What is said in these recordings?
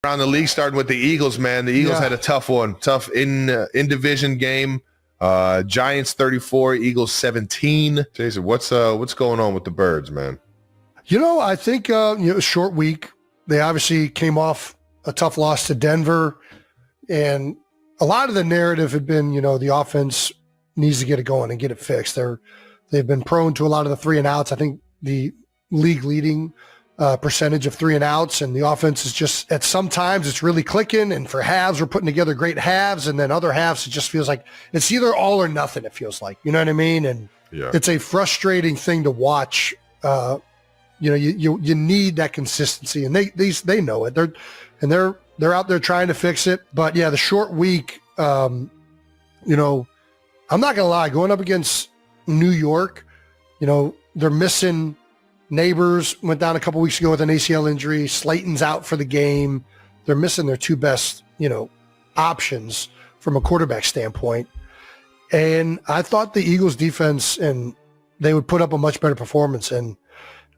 around the league, starting with the Eagles, man. The Eagles had a tough one, tough in-division game. Giants 34, Eagles 17. Jason, what's going on with the Birds, man? I think short week. They obviously came off a tough loss to Denver, and a lot of the narrative had been, the offense needs to get it going and get it fixed. They've been prone to a lot of the 3 and outs. I think the league leading percentage of 3 and outs, and the offense is just, at some times it's really clicking, and for halves we're putting together great halves, and then other halves it just feels like it's either all or nothing. It feels like, you know what I mean? And it's a frustrating thing to watch. You need that consistency, and they know it. They're out there trying to fix it. But yeah, the short week, I'm not gonna lie, going up against New York, they're missing Neighbors, went down a couple weeks ago with an ACL injury. Slayton's out for the game. They're missing their 2 best, options from a quarterback standpoint. And I thought the Eagles defense, and they would put up a much better performance, and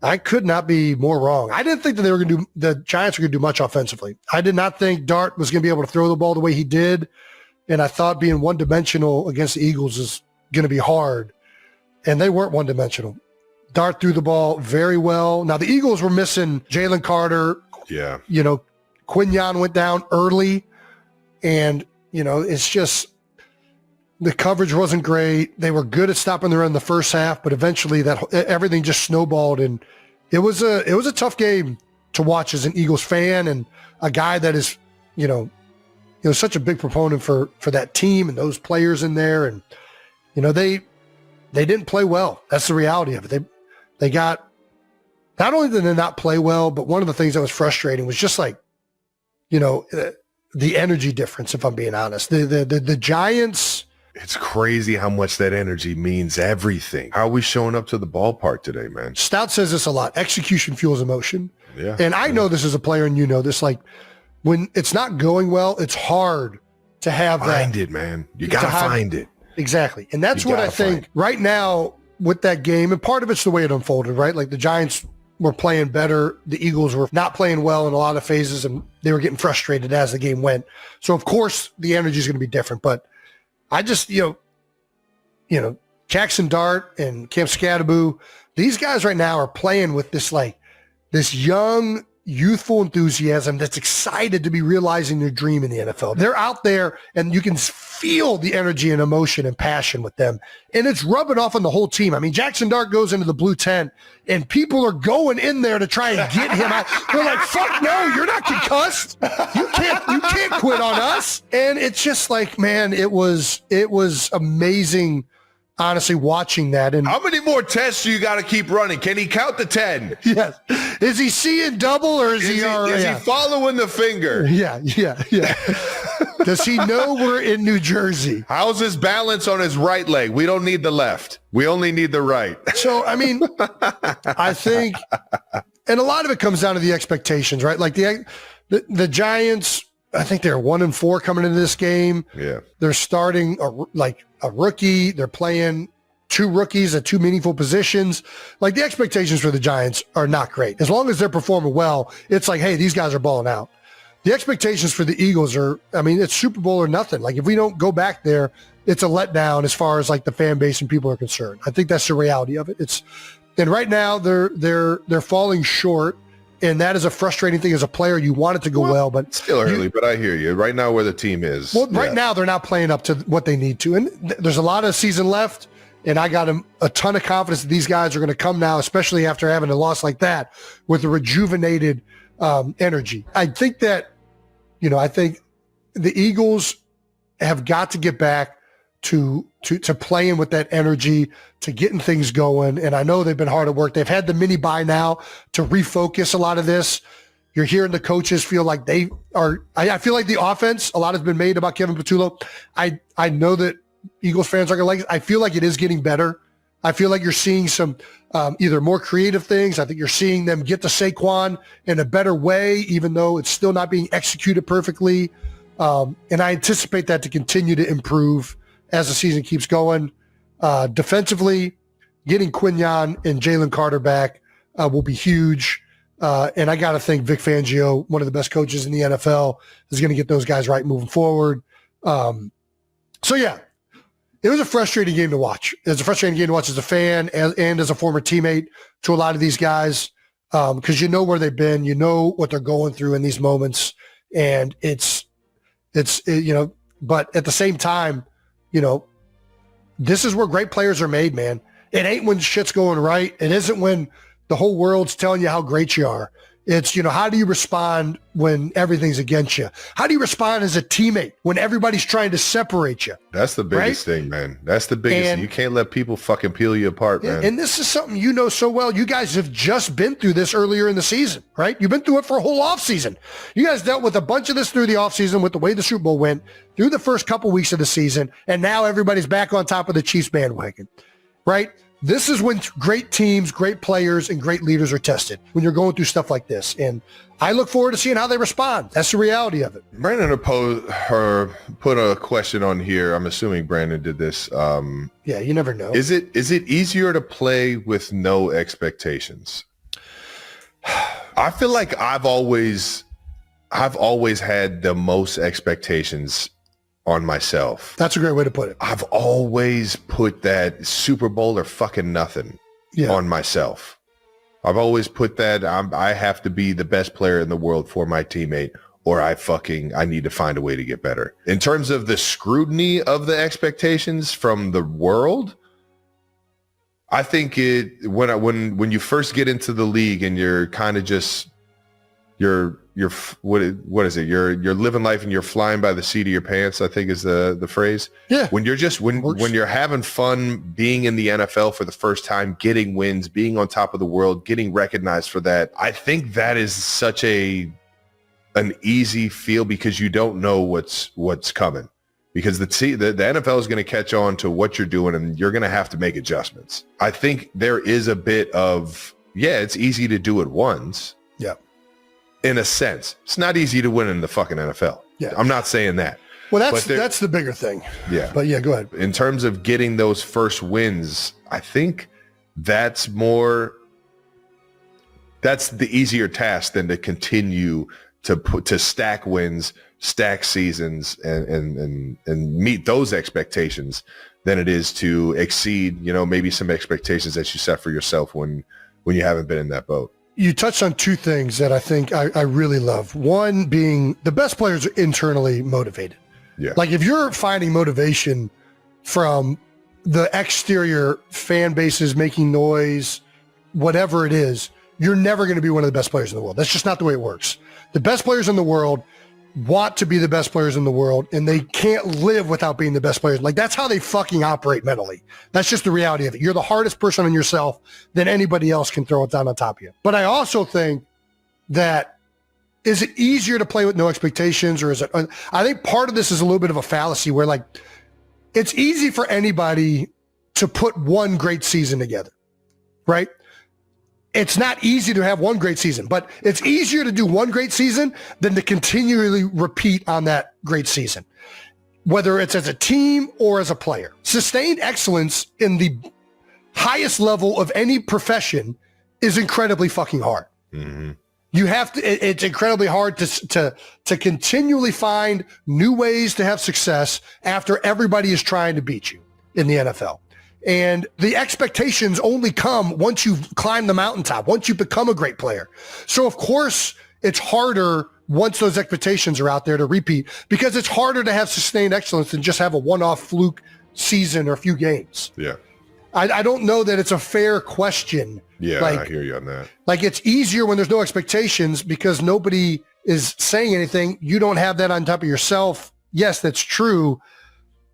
I could not be more wrong. I didn't think that the Giants were going to do much offensively. I did not think Dart was going to be able to throw the ball the way he did. And I thought being one-dimensional against the Eagles is going to be hard. And they weren't one-dimensional. Dart threw the ball very well. Now, the Eagles were missing Jalen Carter. Yeah. Quinyon went down early. And, it's just the coverage wasn't great. They were good at stopping the run in the first half, but eventually everything just snowballed. And it was a tough game to watch as an Eagles fan and a guy that is, such a big proponent for that team and those players in there. And, they didn't play well. That's the reality of it. They got, not only did they not play well, but one of the things that was frustrating was just like, the energy difference, if I'm being honest. The Giants. It's crazy how much that energy means everything. How are we showing up to the ballpark today, man? Stout says this a lot. Execution fuels emotion. Yeah. And I know this as a player, and this, like, when it's not going well, it's hard to have find it, man. You got to find it. Exactly. And that's what I think right now with that game. And part of it's the way it unfolded, right? Like the Giants were playing better. The Eagles were not playing well in a lot of phases, and they were getting frustrated as the game went. So, of course, the energy is going to be different. But I just, Jackson Dart and Cam Scadaboo, these guys right now are playing with this young, youthful enthusiasm that's excited to be realizing their dream in the NFL. They're out there, and you can feel the energy and emotion and passion with them. And it's rubbing off on the whole team. I mean, Jackson Dart goes into the blue tent, and people are going in there to try and get him out. They're like, fuck no, you're not concussed. You can't quit on us. And it's just like, man, it was amazing, honestly, watching that. And how many more tests do you got to keep running? Can he count the 10? Yes. Is he seeing double, or is he following the finger? Yeah. Does he know we're in New Jersey? How's his balance on his right leg? We don't need the left. We only need the right. So, I mean, I think, and a lot of it comes down to the expectations, right? Like the Giants, I think they're 1-4 coming into this game. Yeah. They're starting a rookie. They're playing 2 rookies at 2 meaningful positions. Like, the expectations for the Giants are not great. As long as they're performing well, it's like, hey, these guys are balling out. The expectations for the Eagles are, I mean, it's Super Bowl or nothing. Like, if we don't go back there, it's a letdown as far as like the fan base and people are concerned. I think that's the reality of it. And right now they're falling short. And that is a frustrating thing as a player. You want it to go well, but still early. But I hear you. Right now, where the team is. Well, right now they're not playing up to what they need to, and there's a lot of season left. And I got a ton of confidence that these guys are going to come now, especially after having a loss like that, with a rejuvenated energy. I think that, I think the Eagles have got to get back to playing with that energy, to getting things going. And I know they've been hard at work. They've had the mini bye now to refocus a lot of this. You're hearing the coaches feel like they are. I feel like the offense, a lot has been made about Kevin Patullo. I know that Eagles fans are going to like it. I feel like it is getting better. I feel like you're seeing some either more creative things. I think you're seeing them get to Saquon in a better way, even though it's still not being executed perfectly. And I anticipate that to continue to improve as the season keeps going. Defensively, getting Quinyon and Jalen Carter back will be huge. And I got to think Vic Fangio, one of the best coaches in the NFL, is going to get those guys right moving forward. So, yeah, it was a frustrating game to watch. It was a frustrating game to watch as a fan and as a former teammate to a lot of these guys because you know where they've been. You know what they're going through in these moments. And it's but at the same time, this is where great players are made, man. It ain't when shit's going right. It isn't when the whole world's telling you how great you are. It's, how do you respond when everything's against you? How do you respond as a teammate when everybody's trying to separate you? That's the biggest thing, man. That's the biggest thing. You can't let people fucking peel you apart, man. And this is something you know so well. You guys have just been through this earlier in the season, right? You've been through it for a whole offseason. You guys dealt with a bunch of this through the offseason with the way the Super Bowl went, through the first couple weeks of the season, and now everybody's back on top of the Chiefs bandwagon, right? This is when great teams, great players, and great leaders are tested, when you're going through stuff like this. And I look forward to seeing how they respond. That's the reality of it. Brandon put a question on here. I'm assuming Brandon did this. Yeah, you never know. Is it easier to play with no expectations? I feel like I've always had the most expectations on myself. That's a great way to put it. I've always put that Super Bowl or fucking nothing on myself. I've always put that I have to be the best player in the world for my teammate, or I need to find a way to get better. In terms of the scrutiny of the expectations from the world, I think when you first get into the league and you're kind of just what is it? You're living life and you're flying by the seat of your pants, I think is the phrase. Yeah. When you're having fun being in the NFL for the first time, getting wins, being on top of the world, getting recognized for that, I think that is such an easy feel because you don't know what's coming. Because the NFL is going to catch on to what you're doing and you're going to have to make adjustments. I think there is a bit of, it's easy to do it once. Yeah. In a sense, it's not easy to win in the fucking NFL. Yeah. I'm not saying that. Well, that's the bigger thing. Yeah. But go ahead. In terms of getting those first wins, I think that's the easier task than to continue to stack wins, stack seasons and meet those expectations than it is to exceed, maybe some expectations that you set for yourself when you haven't been in that boat. You touched on two things that I think I really love. One being the best players are internally motivated. Yeah. Like if you're finding motivation from the exterior fan bases making noise, whatever it is, you're never going to be one of the best players in the world. That's just not the way it works. The best players in the world want to be the best players in the world, and they can't live without being the best players. Like that's how they fucking operate mentally. That's just the reality of it. You're the hardest person on yourself than anybody else can throw it down on top of you. But I also think that is it easier to play with no expectations, or is it? I think part of this is a little bit of a fallacy where like it's easy for anybody to put one great season together, right? It's not easy to have one great season, but it's easier to do one great season than to continually repeat on that great season, whether it's as a team or as a player. Sustained excellence in the highest level of any profession is incredibly fucking hard. Mm-hmm. You have to, it's incredibly hard to continually find new ways to have success after everybody is trying to beat you in the NFL. And the expectations only come once you've climbed the mountaintop, once you become a great player. So of course it's harder once those expectations are out there to repeat, because it's harder to have sustained excellence than just have a one-off fluke season or a few games. Yeah. I don't know that it's a fair question. Yeah, I hear you on that. Like it's easier when there's no expectations because nobody is saying anything. You don't have that on top of yourself. Yes, that's true.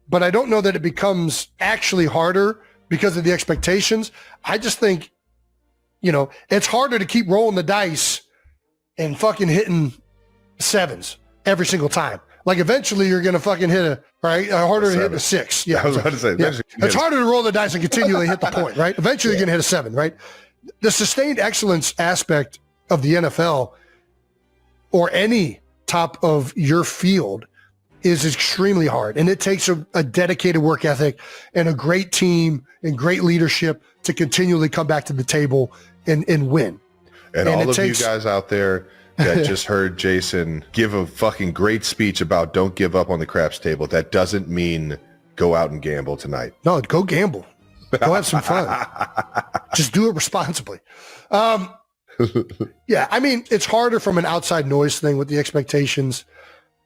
But I don't know that it becomes actually harder because of the expectations. I just think, it's harder to keep rolling the dice and fucking hitting sevens every single time. Like eventually you're going to fucking hit harder to hit a six. Yeah. I was about to say, It's harder to roll the dice and continually hit the point, right? Eventually you're going to hit a seven, right? The sustained excellence aspect of the NFL or any top of your field is extremely hard. And it takes a dedicated work ethic and a great team and great leadership to continually come back to the table and win. And all of you guys out there that just heard Jason give a fucking great speech about don't give up on the craps table, that doesn't mean go out and gamble tonight. No, go gamble. Go have some fun. Just do it responsibly. Yeah, I mean, it's harder from an outside noise thing with the expectations,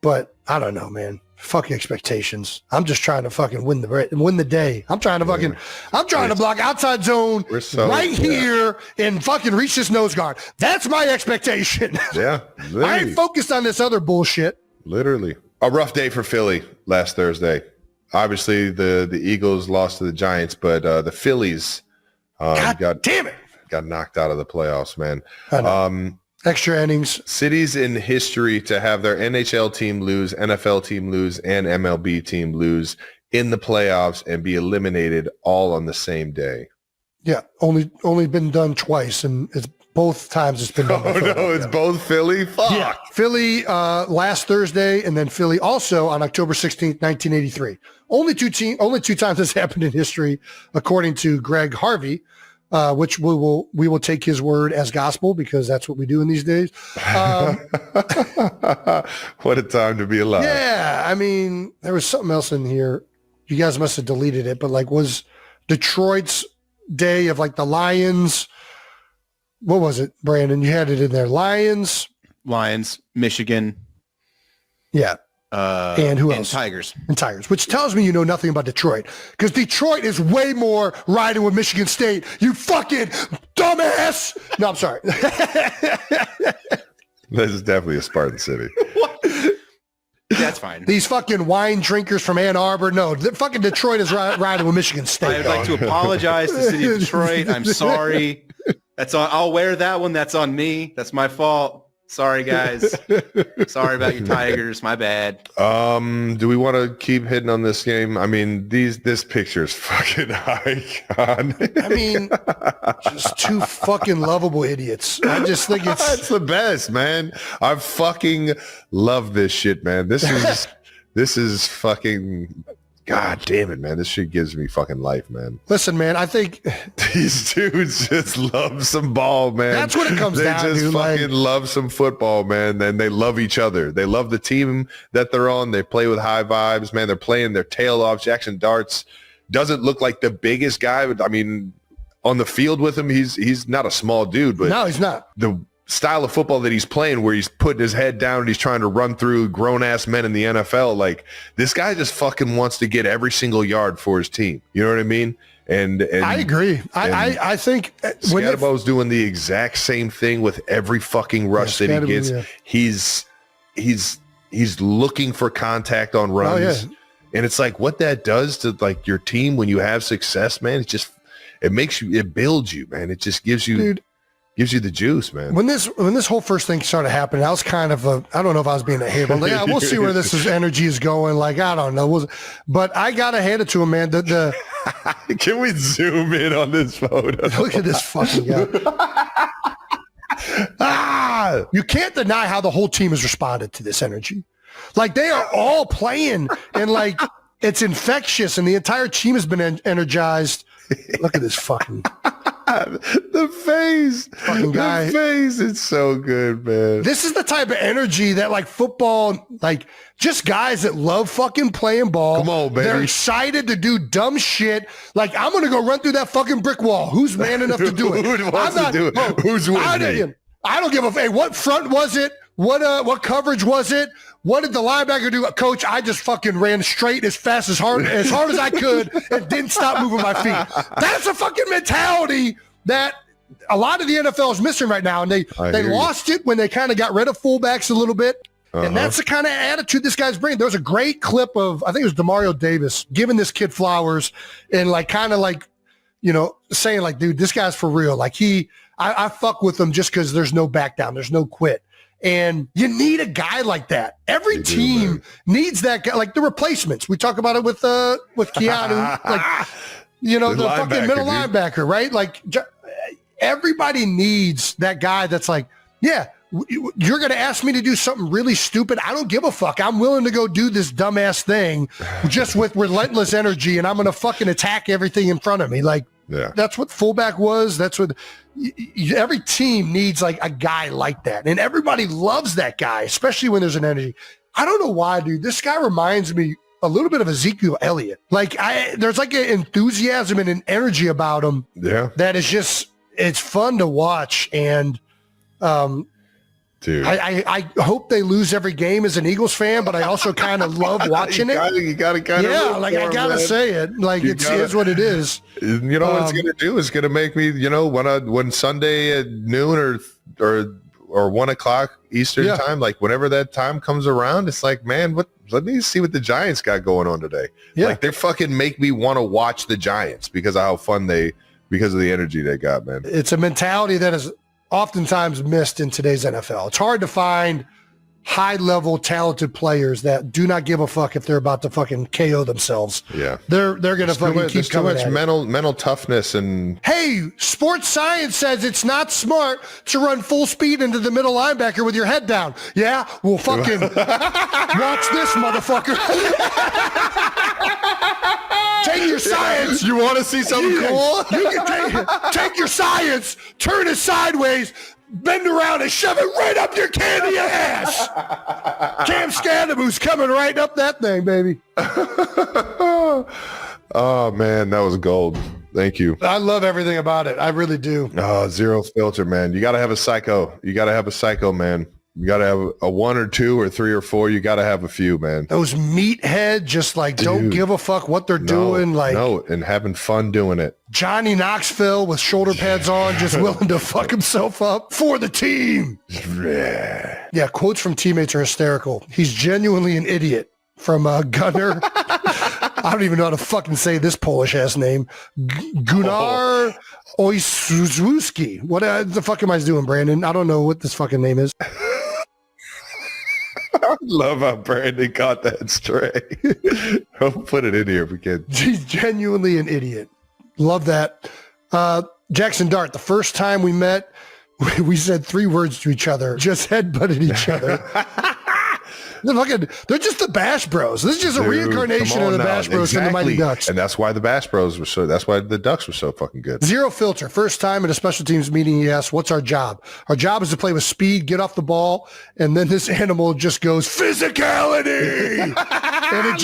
but I don't know, man. Fuck expectations. I'm just trying to fucking win the day. I'm trying to block outside zone here and fucking reach this nose guard. That's my expectation. Yeah. I ain't focused on this other bullshit. Literally. A rough day for Philly last Thursday. Obviously, the Eagles lost to the Giants, but the Phillies got knocked out of the playoffs, man. Extra innings. Cities in history to have their NHL team lose, NFL team lose, and MLB team lose in the playoffs and be eliminated all on the same day. Yeah, only been done twice, and it's both times it's been done. Oh no, it's both Philly. Fuck. Yeah, Philly last Thursday, and then Philly also on October 16th, 1983. Only two times this happened in history, according to Greg Harvey. Which we will take his word as gospel because that's what we do in these days. What a time to be alive. Yeah, I mean, there was something else in here. You guys must have deleted it, but like was Detroit's day of like the Lions. What was it, Brandon? You had it in there. Lions, Michigan. Yeah. And who else? Tigers. And Tigers, which tells me you know nothing about Detroit. Because Detroit is way more riding with Michigan State. You fucking dumbass. No, I'm sorry. This is definitely a Spartan city. That's fine. These fucking wine drinkers from Ann Arbor. No, fucking Detroit is riding with Michigan State. I would like to apologize to the city of Detroit. I'm sorry. That's on. I'll wear that one. That's on me. That's my fault. Sorry, guys. Sorry about your Tigers. My bad. Do we want to keep hitting on this game? I mean, this picture is fucking iconic. I mean, just two fucking lovable idiots. I just think it's the best, man. I fucking love this shit, man. This is fucking. God damn it, man. This shit gives me fucking life, man. Listen, man, I think these dudes just love some ball, man. That's what it comes down to. They just fucking love some football, man. And they love each other. They love the team that they're on. They play with high vibes, man. They're playing their tail off. Jackson Darts doesn't look like the biggest guy, but I mean, on the field with him, he's not a small dude, but no, he's not. The style of football that he's playing where he's putting his head down and he's trying to run through grown-ass men in the NFL, like this guy just fucking wants to get every single yard for his team. You know what I mean? And I agree. I think Scadabo's doing the exact same thing with every fucking rush that he gets. Yeah. He's looking for contact on runs. Oh, yeah. And it's like what that does to like your team when you have success, man. It builds you, man. It just gives you gives you the juice, man. When this whole first thing started happening, I was kind of I don't know if I was being a hater. Like, yeah, we'll see where energy is going. Like, I don't know. But I got to hand it to him, man. Can we zoom in on this photo? Look at this fucking guy. You can't deny how the whole team has responded to this energy. Like, they are all playing, and like it's infectious, and the entire team has been energized. Look at this fucking the face. Fucking guy. The face. It's so good, man. This is the type of energy that like football, like just guys that love fucking playing ball. Come on, baby. They're excited to do dumb shit. Like, I'm going to go run through that fucking brick wall. Who's man enough to do it? Who wants to do it? Who's with me? I don't give a fuck. Hey, what front was it? What coverage was it? What did the linebacker do? Coach, I just fucking ran straight as fast, as hard as I could and didn't stop moving my feet. That's a fucking mentality that a lot of the NFL is missing right now. And they lost it when they kind of got rid of fullbacks a little bit. Uh-huh. And that's the kind of attitude this guy's bringing. There was a great clip of, I think it was Demario Davis giving this kid flowers and like kind of like, you know, saying like, dude, this guy's for real. Like I fuck with him just because there's no back down. There's no quit. And you need a guy like that. Every team needs that guy, like the replacements. We talk about it with Keanu, like, you know, the fucking middle linebacker, right? Like everybody needs that guy that's like, yeah, you're going to ask me to do something really stupid. I don't give a fuck. I'm willing to go do this dumbass thing just with relentless energy, and I'm going to fucking attack everything in front of me. Like, Yeah. That's what fullback was. That's what every team needs, like a guy like that. And everybody loves that guy, especially when there's an energy. I don't know why, dude. This guy reminds me a little bit of Ezekiel Elliott. Like there's like an enthusiasm and an energy about him. Yeah. That is just, it's fun to watch. And dude, I hope they lose every game as an Eagles fan, but I also kind of love watching it. You got to kind of, yeah, like I gotta say it. Like it is what it is. You know what it's gonna do? It's gonna make me, when Sunday at noon or 1 o'clock Eastern time, like whenever that time comes around, it's like, man, let me see what the Giants got going on today. Yeah. Like they fucking make me want to watch the Giants because of how fun because of the energy they got, man. It's a mentality that is oftentimes missed in today's NFL. It's hard to find high-level talented players that do not give a fuck if they're about to fucking KO themselves. Yeah. They're going to fucking keep coming There's too much mental toughness and... Hey, sports science says it's not smart to run full speed into the middle linebacker with your head down. Yeah? Well, fucking watch this, motherfucker. Take your science. You want to see something cool? You can take your science, turn it sideways, bend around and shove it right up your candy ass. Cam Scandaboo's coming right up that thing, baby. Oh, man, that was gold. Thank you. I love everything about it. I really do. Oh, zero filter, man. You got to have a psycho. You got to have a psycho, man. You got to have a 1 or 2 or 3 or 4. You got to have a few, man. Those meathead just like don't give a fuck what they're doing. Like and having fun doing it. Johnny Knoxville with shoulder pads on, just willing to fuck himself up for the team. Yeah, quotes from teammates are hysterical. He's genuinely an idiot from Gunnar. I don't even know how to fucking say this Polish ass name. Gunnar Oyswuski. What the fuck am I doing, Brandon? I don't know what this fucking name is. I love how Brandon got that straight. I'll put it in here if we can. He's genuinely an idiot. Love that. Jackson Dart, the first time we met, we said 3 words to each other, just headbutted each other. They're just the Bash Bros. This is just a reincarnation of the Bash Bros from the Mighty Ducks. And that's why the Bash Bros that's why the Ducks were so fucking good. Zero filter. First time at a special teams meeting, he asked, what's our job? Our job is to play with speed, get off the ball, and then this animal just goes, physicality! And it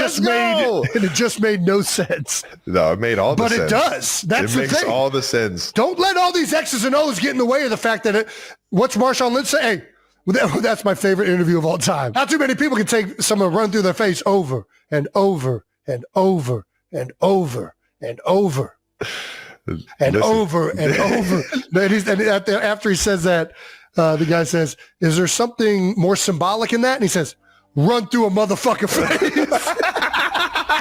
just made no sense. No, it made all the sense. But it does. That's the thing. It makes all the sense. Don't let all these X's and O's get in the way of the fact that what's Marshawn Lynch say? Hey, that's my favorite interview of all time. Not too many people can take someone run through their face over and over and over and over and over and over and over. And after he says that, the guy says, is there something more symbolic in that? And he says, run through a motherfucking face.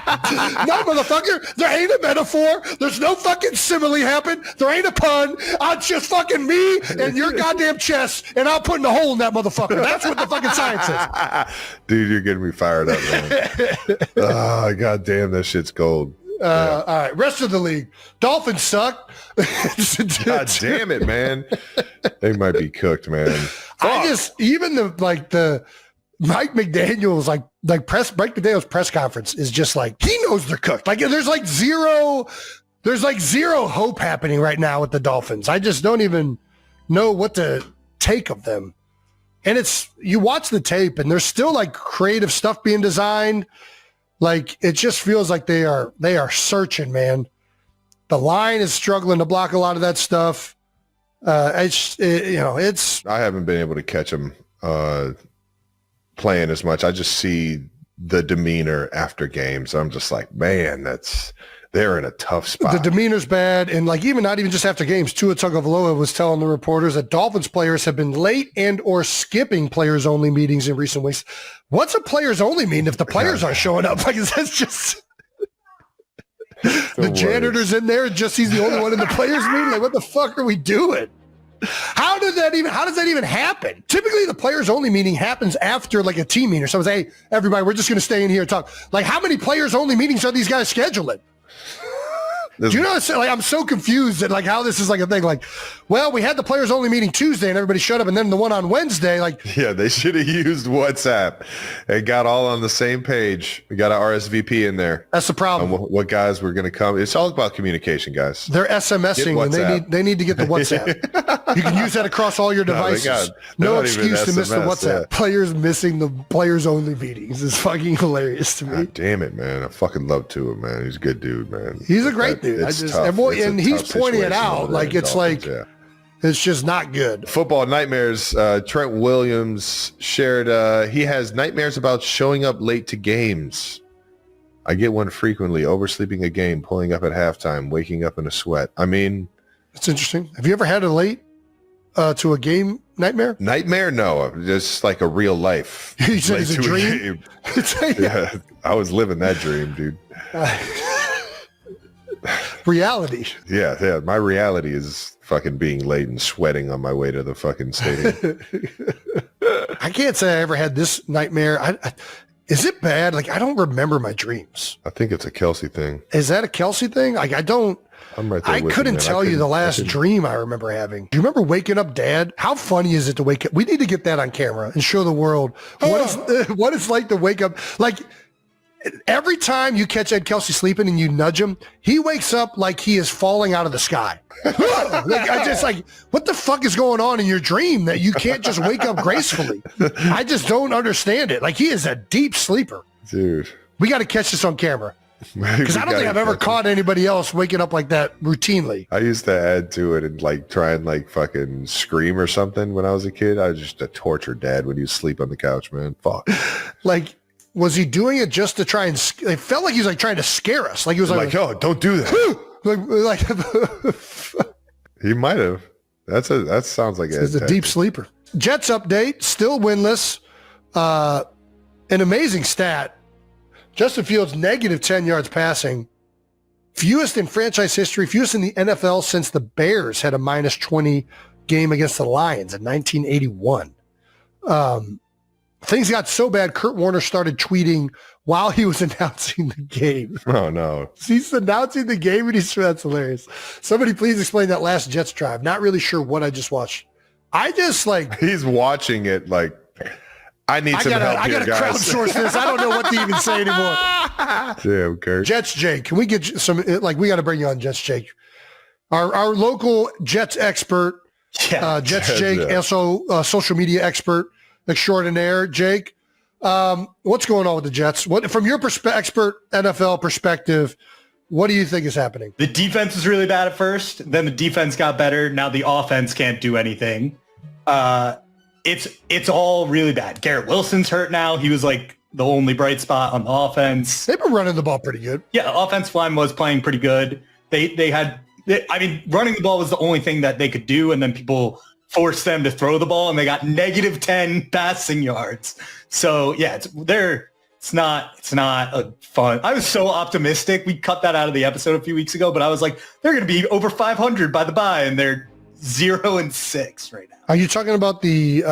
No, motherfucker. There ain't a metaphor. There's no fucking simile happen. There ain't a pun. It's just fucking me and your goddamn chest, and I'm putting a hole in that motherfucker. That's what the fucking science is. Dude, you're getting me fired up, man. Oh, goddamn, that shit's gold. All right, rest of the league. Dolphins suck. God damn it, man. They might be cooked, man. Even the Mike McDaniel's Mike McDaniel's press conference is just like, he knows they're cooked. Like there's zero hope happening right now with the Dolphins. I just don't even know what to take of them. And you watch the tape and there's still like creative stuff being designed. Like it just feels like they are searching, man. The line is struggling to block a lot of that stuff. I haven't been able to catch them playing as much. I just see the demeanor after games. I'm just like, man, they're in a tough spot. The demeanor's bad. And not even just after games, Tua Tagovailoa was telling the reporters that Dolphins players have been late and or skipping players only meetings in recent weeks. What's a players only mean if the players aren't showing up? Like that's just the janitor's in there and just he's the only one in the players meeting. Like what the fuck are we doing? How does that even happen? Typically the players only meeting happens after like a team meeting or someone say, hey, everybody, we're just going to stay in here and talk. Like how many players only meetings are these guys scheduling? Do you know, like, I'm so confused at like how this is like a thing. Like, well, we had the players only meeting Tuesday and everybody shut up, and then the one on Wednesday, like, yeah, they should have used WhatsApp and got all on the same page. We got an RSVP in there. That's the problem. What guys were going to come? It's all about communication, guys. They're SMSing, and they need to get the WhatsApp. You can use that across all your devices. No excuse to miss the WhatsApp. Yeah. Players missing the players only meetings is fucking hilarious to me. God damn it, man! I fucking love Tua, man. He's a good dude, man. He's a great dude. And he's pointing it out like it's like it's just not good. Football nightmares. Trent Williams shared he has nightmares about showing up late to games. I get one frequently, oversleeping a game, pulling up at halftime, waking up in a sweat. I mean, that's interesting. Have you ever had a late to a game nightmare? Nightmare? No, just like a real life. You said it's a dream? Yeah, I was living that dream, dude. Reality. Yeah. My reality is fucking being late and sweating on my way to the fucking stadium. I can't say I ever had this nightmare. Is it bad? Like, I don't remember my dreams. I think it's a Kelce thing. Is that a Kelce thing? Like, I don't. I'm right there I couldn't tell you the last dream I remember having. Do you remember waking up, Dad? How funny is it to wake up? We need to get that on camera and show the world what it's like to wake up. Like, every time you catch Ed Kelce sleeping and you nudge him, he wakes up like he is falling out of the sky. Like, I just like, what the fuck is going on in your dream that you can't just wake up gracefully? I just don't understand it. Like, he is a deep sleeper. Dude. We got to catch this on camera. Because I don't think I've ever caught anybody else waking up like that routinely. I used to add to it and like try and like fucking scream or something when I was a kid. I was just a tortured dad when you sleep on the couch, man. Fuck. Like, was he doing it just to try and? It felt like he was like trying to scare us. Like he was like, oh, don't do that. like he might have. That sounds like he's a deep sleeper. Jets update, still winless. An amazing stat. Justin Fields negative 10 yards passing. Fewest in franchise history, fewest in the NFL since the Bears had a minus 20 game against the Lions in 1981. Things got so bad, Kurt Warner started tweeting while he was announcing the game. Oh, no. He's announcing the game, and that's hilarious. Somebody please explain that last Jets drive. Not really sure what I just watched. I just like... He's watching it like... I need some help here, guys. I got to crowdsource this. I don't know what to even say anymore. Damn, Kurt. Jets Jake. Can we get some, like, we got to bring you on, Jets Jake. Our local Jets expert, Jets Jake, also social media expert extraordinaire, Jake. What's going on with the Jets? What, from your expert NFL perspective, what do you think is happening? The defense was really bad at first. Then the defense got better. Now the offense can't do anything. It's all really bad. Garrett Wilson's hurt now. He was like the only bright spot on the offense. They've been running the ball pretty good. Yeah, the offensive line was playing pretty good. Running the ball was the only thing that they could do, and then people forced them to throw the ball, and they got negative 10 passing yards. So yeah, it's not a fun. I was so optimistic. We cut that out of the episode a few weeks ago, but I was like, they're going to be over 500 by the bye, and they're 0-6 right now. Are you talking about the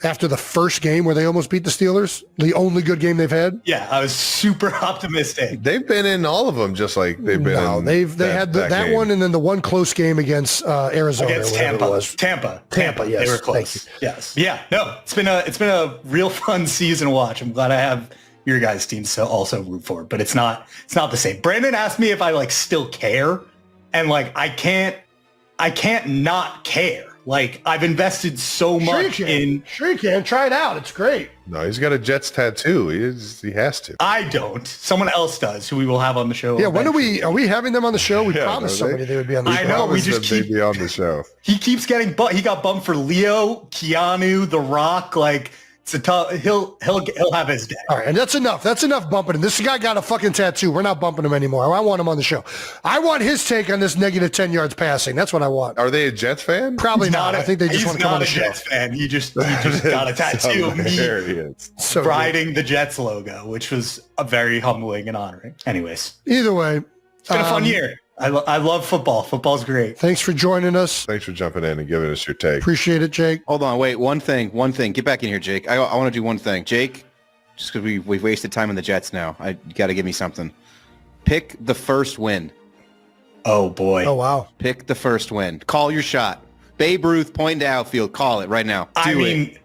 after the first game where they almost beat the Steelers? The only good game they've had? Yeah, I was super optimistic. They've been in all of them, just like they've been. No, they had that one, and then the one close game against Arizona, against Tampa. Yes, they were close. Yes, yeah. No, it's been a real fun season to watch. I'm glad I have your guys' team to also root for, but it's not the same. Brandon asked me if I like still care, and like I can't not care. Like, I've invested so much in... Sure you can. Try it out. It's great. No, he's got a Jets tattoo. He has to. I don't. Someone else does, who we will have on the show. Yeah, are we having them on the show? We promised somebody they would be on the show. I know, we just keep... They'd be on the show. He keeps getting... He got bumped for Leo, Keanu, The Rock, like... It's a tough. He'll have his day. All right, and that's enough. That's enough bumping him. This guy got a fucking tattoo. We're not bumping him anymore. I want him on the show. I want his take on this negative 10 yards passing. That's what I want. Are they a Jets fan? Probably not. I think they just want to come on the show. He's not a Jets fan. He just got a tattoo of me riding the Jets logo, which was a very humbling and honoring. Anyways, either way, it's been a fun year. I love football. Football's great. Thanks for joining us. Thanks for jumping in and giving us your take. Appreciate it, Jake. Hold on, wait. One thing. Get back in here, Jake. I want to do one thing. Jake, just because we've wasted time on the Jets now. You got to give me something. Pick the first win. Oh, boy. Oh, wow. Pick the first win. Call your shot. Babe Ruth, point to outfield. Call it right now. Do it.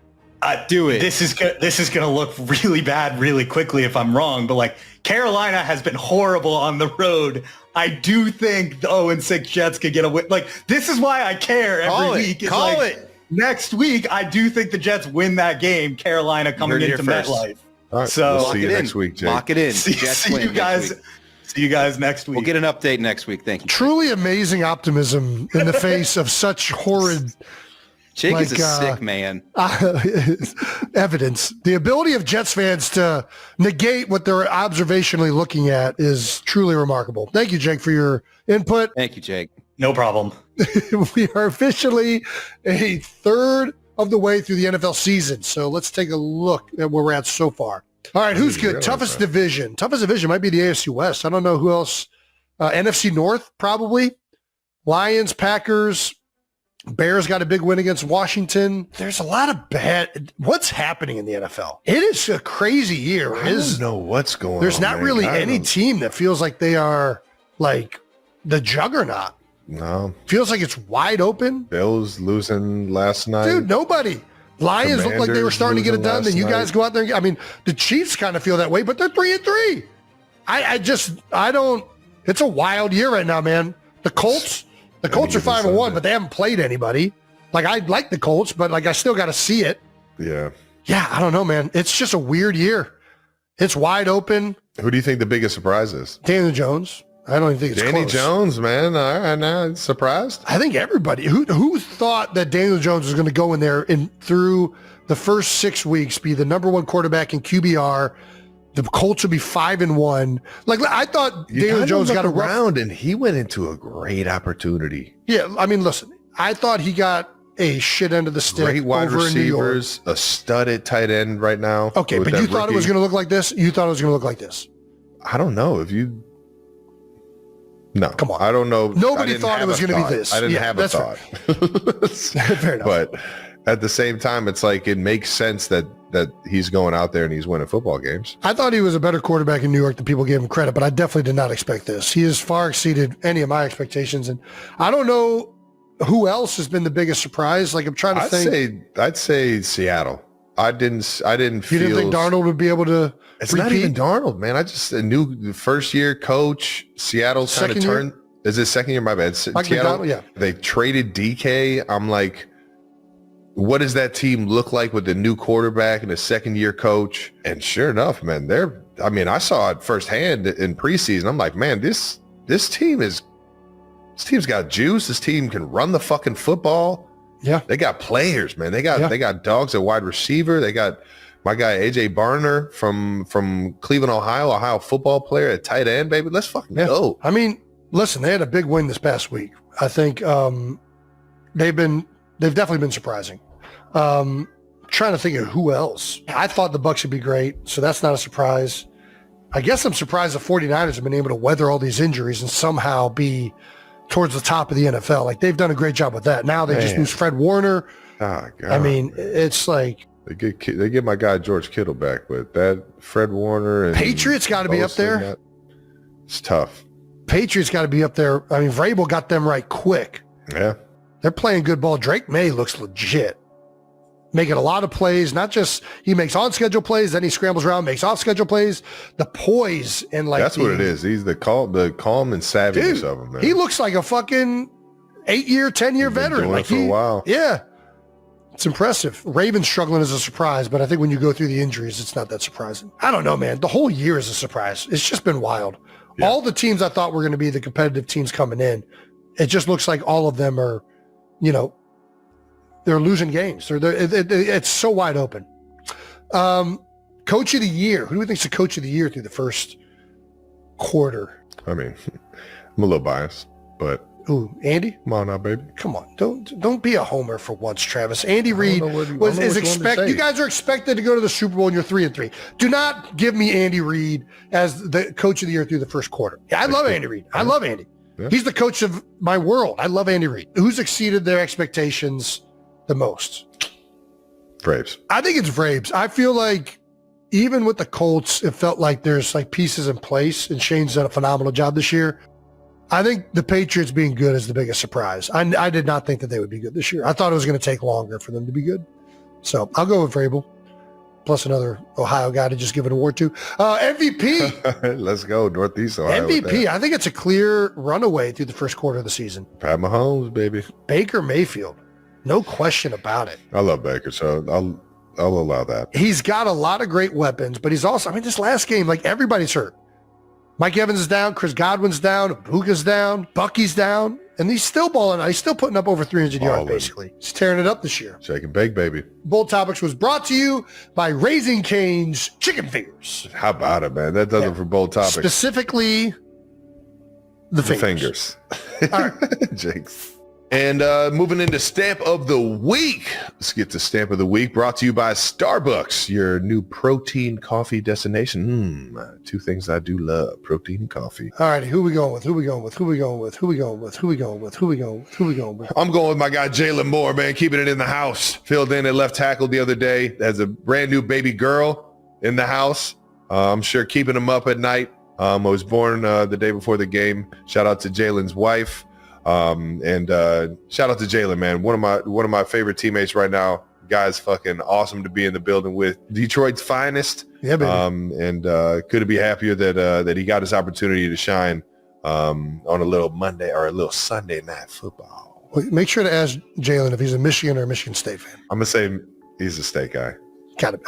Do it. This is going to look really bad really quickly if I'm wrong, but like Carolina has been horrible on the road. I do think the 0-6 Jets could get a win. Like, this is why I care every week. It's Call like, it. Next week, I do think the Jets win that game. Carolina coming into MetLife. All right, So we'll see you next week, Jake. Lock it in. See you guys. See you guys next week. We'll get an update next week. Thank you. Truly amazing optimism in the face of such horrid Jake is a sick man. evidence. The ability of Jets fans to negate what they're observationally looking at is truly remarkable. Thank you, Jake, for your input. Thank you, Jake. No problem. We are officially a third of the way through the NFL season. So let's take a look at where we're at so far. All right, who's good? Toughest division. Toughest division might be the AFC West. I don't know who else. NFC North, probably. Lions, Packers, Bears got a big win against Washington. There's a lot of bad. What's happening in the NFL? It is a crazy year. I don't know what's going on. There's not really any team that feels like they are like the juggernaut. No. Feels like it's wide open. Bills losing last night. Dude, nobody. Lions look like they were starting to get it done. Then you guys go out there. I mean, the Chiefs kind of feel that way, but they're 3-3. I don't. It's a wild year right now, man. The Colts are 5-1, but they haven't played anybody. Like, I like the Colts, but like I still got to see it. Yeah. Yeah, I don't know, man. It's just a weird year. It's wide open. Who do you think the biggest surprise is? Daniel Jones. I don't even think it's Danny close. Jones, man. All right, now surprised. I think everybody who thought that Daniel Jones was going to go in there and through the first 6 weeks be the number one quarterback in QBR. The Colts would be 5-1. Like, I thought Daniel Jones got around and he went into a great opportunity. Yeah, I mean, listen, I thought he got a shit end of the stick. Great wide over receivers, a studded tight end right now. Okay, but you thought it was going to look like this? You thought it was going to look like this? I don't know if you. No, come on. I don't know. Nobody thought it was going to be this. I didn't have a thought. Fair enough. But at the same time, it's like it makes sense that he's going out there and he's winning football games. I thought he was a better quarterback in New York than people gave him credit, but I definitely did not expect this. He has far exceeded any of my expectations, and I don't know who else has been the biggest surprise. Like, I'm trying to think. I'd say Seattle. I didn't feel. You didn't think Darnold would be able to? It's repeat? not even Darnold, man. I just knew the first year coach. Seattle kind of turned. Is it second year? My bad. Like Seattle, yeah. They traded DK. I'm like, what does that team look like with the new quarterback and a second year coach? And sure enough, man, I saw it firsthand in preseason. I'm like, man, this team's got juice. This team can run the fucking football. Yeah. They got players, man. They got dogs at wide receiver. They got my guy AJ Barner from Cleveland, Ohio football player at tight end, baby. Let's fucking go. I mean, listen, they had a big win this past week. I think they've definitely been surprising. Trying to think of who else. I thought the Bucs would be great, so that's not a surprise. I guess I'm surprised the 49ers have been able to weather all these injuries and somehow be towards the top of the NFL. Like, they've done a great job with that. Now they just lose Fred Warner. Oh, God. I mean, it's like they get my guy George Kittle back, but that Fred Warner and Patriots got to be up there. It's tough. Patriots got to be up there. I mean, Vrabel got them right quick. Yeah. They're playing good ball. Drake May looks legit. Making a lot of plays, not just he makes on-schedule plays, then he scrambles around, makes off-schedule plays. The poise and like that's what it is. He's the calm and savviness of him, man. He looks like a fucking 8-year, 10-year veteran. Doing Like it for a while. Yeah. It's impressive. Ravens struggling is a surprise, but I think when you go through the injuries, it's not that surprising. I don't know, man. The whole year is a surprise. It's just been wild. Yeah. All the teams I thought were going to be the competitive teams coming in, it just looks like all of them are, they're losing games. It's so wide open. Coach of the year. Who do we think is the coach of the year through the first quarter? I mean, I'm a little biased, but ooh, Andy? Come on now, baby. Come on. Don't be a homer for once, Travis. Andy Reid is expected. You guys are expected to go to the Super Bowl and you're 3-3. Do not give me Andy Reid as the coach of the year through the first quarter. Yeah, I love Andy Reid. I love Andy. Yeah. He's the coach of my world. I love Andy Reid. Who's exceeded their expectations the most? Braves. I think it's Braves. I feel like even with the Colts, it felt like there's like pieces in place, and Shane's done a phenomenal job this year. I think the Patriots being good is the biggest surprise. I did not think that they would be good this year. I thought it was going to take longer for them to be good. So I'll go with Vrabel. Plus another Ohio guy to just give an award to. MVP. Let's go. Northeast Ohio. MVP. I think it's a clear runaway through the first quarter of the season. Pat Mahomes, baby. Baker Mayfield. No question about it. I love Baker, so I'll allow that. He's got a lot of great weapons, but he's also, this last game, like everybody's hurt. Mike Evans is down. Chris Godwin's down. Buka's down. Bucky's down. And he's still balling out. He's still putting up over 300 yards, basically. He's tearing it up this year. Shake and bake, baby. Bold Topics was brought to you by Raising Cane's Chicken Fingers. How about it, man? That does it for Bold Topics. Specifically, the fingers. All right. Jinx. And moving into Stamp of the Week. Let's get to Stamp of the Week, brought to you by Starbucks, your new protein coffee destination. Two things I do love, protein and coffee. All right, who we going with? Who we going with? I'm going with my guy, Jalen Moore, man, keeping it in the house. Filled in at left tackle the other day. Has a brand new baby girl in the house. I'm sure keeping him up at night. I was born the day before the game. Shout out to Jalen's wife. And shout out to Jalen, man. One of my favorite teammates right now. Guy's fucking awesome to be in the building with. Detroit's finest. Yeah, baby. And couldn't be happier that he got his opportunity to shine on a little Monday or a little Sunday night football. Well, make sure to ask Jalen if he's a Michigan or a Michigan State fan. I'm gonna say he's a State guy.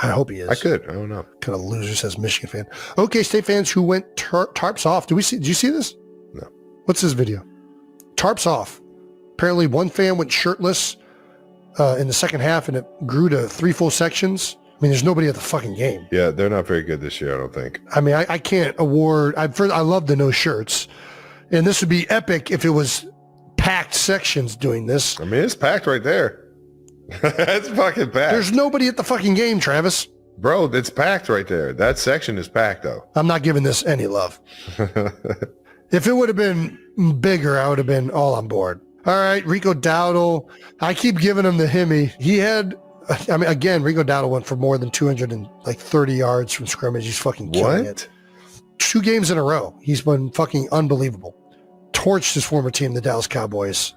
I hope he is. I don't know. Kind of loser says Michigan fan. Okay, State fans who went tarps off. Did you see this? No. What's this video? Tarps off. Apparently one fan went shirtless in the second half and it grew to 3 full sections. There's nobody at the fucking game. Yeah, they're not very good this year, I don't think. I can't award. I love the no shirts. And this would be epic if it was packed sections doing this. It's packed right there. It's fucking packed. There's nobody at the fucking game, Travis. Bro, it's packed right there. That section is packed, though. I'm not giving this any love. If it would have been bigger, I would have been all on board. All right, Rico Dowdle. I keep giving him the Hemi. He had, again, Rico Dowdle went for more than 230 yards from scrimmage. He's fucking killing it. 2 games in a row. He's been fucking unbelievable. Torched his former team, the Dallas Cowboys.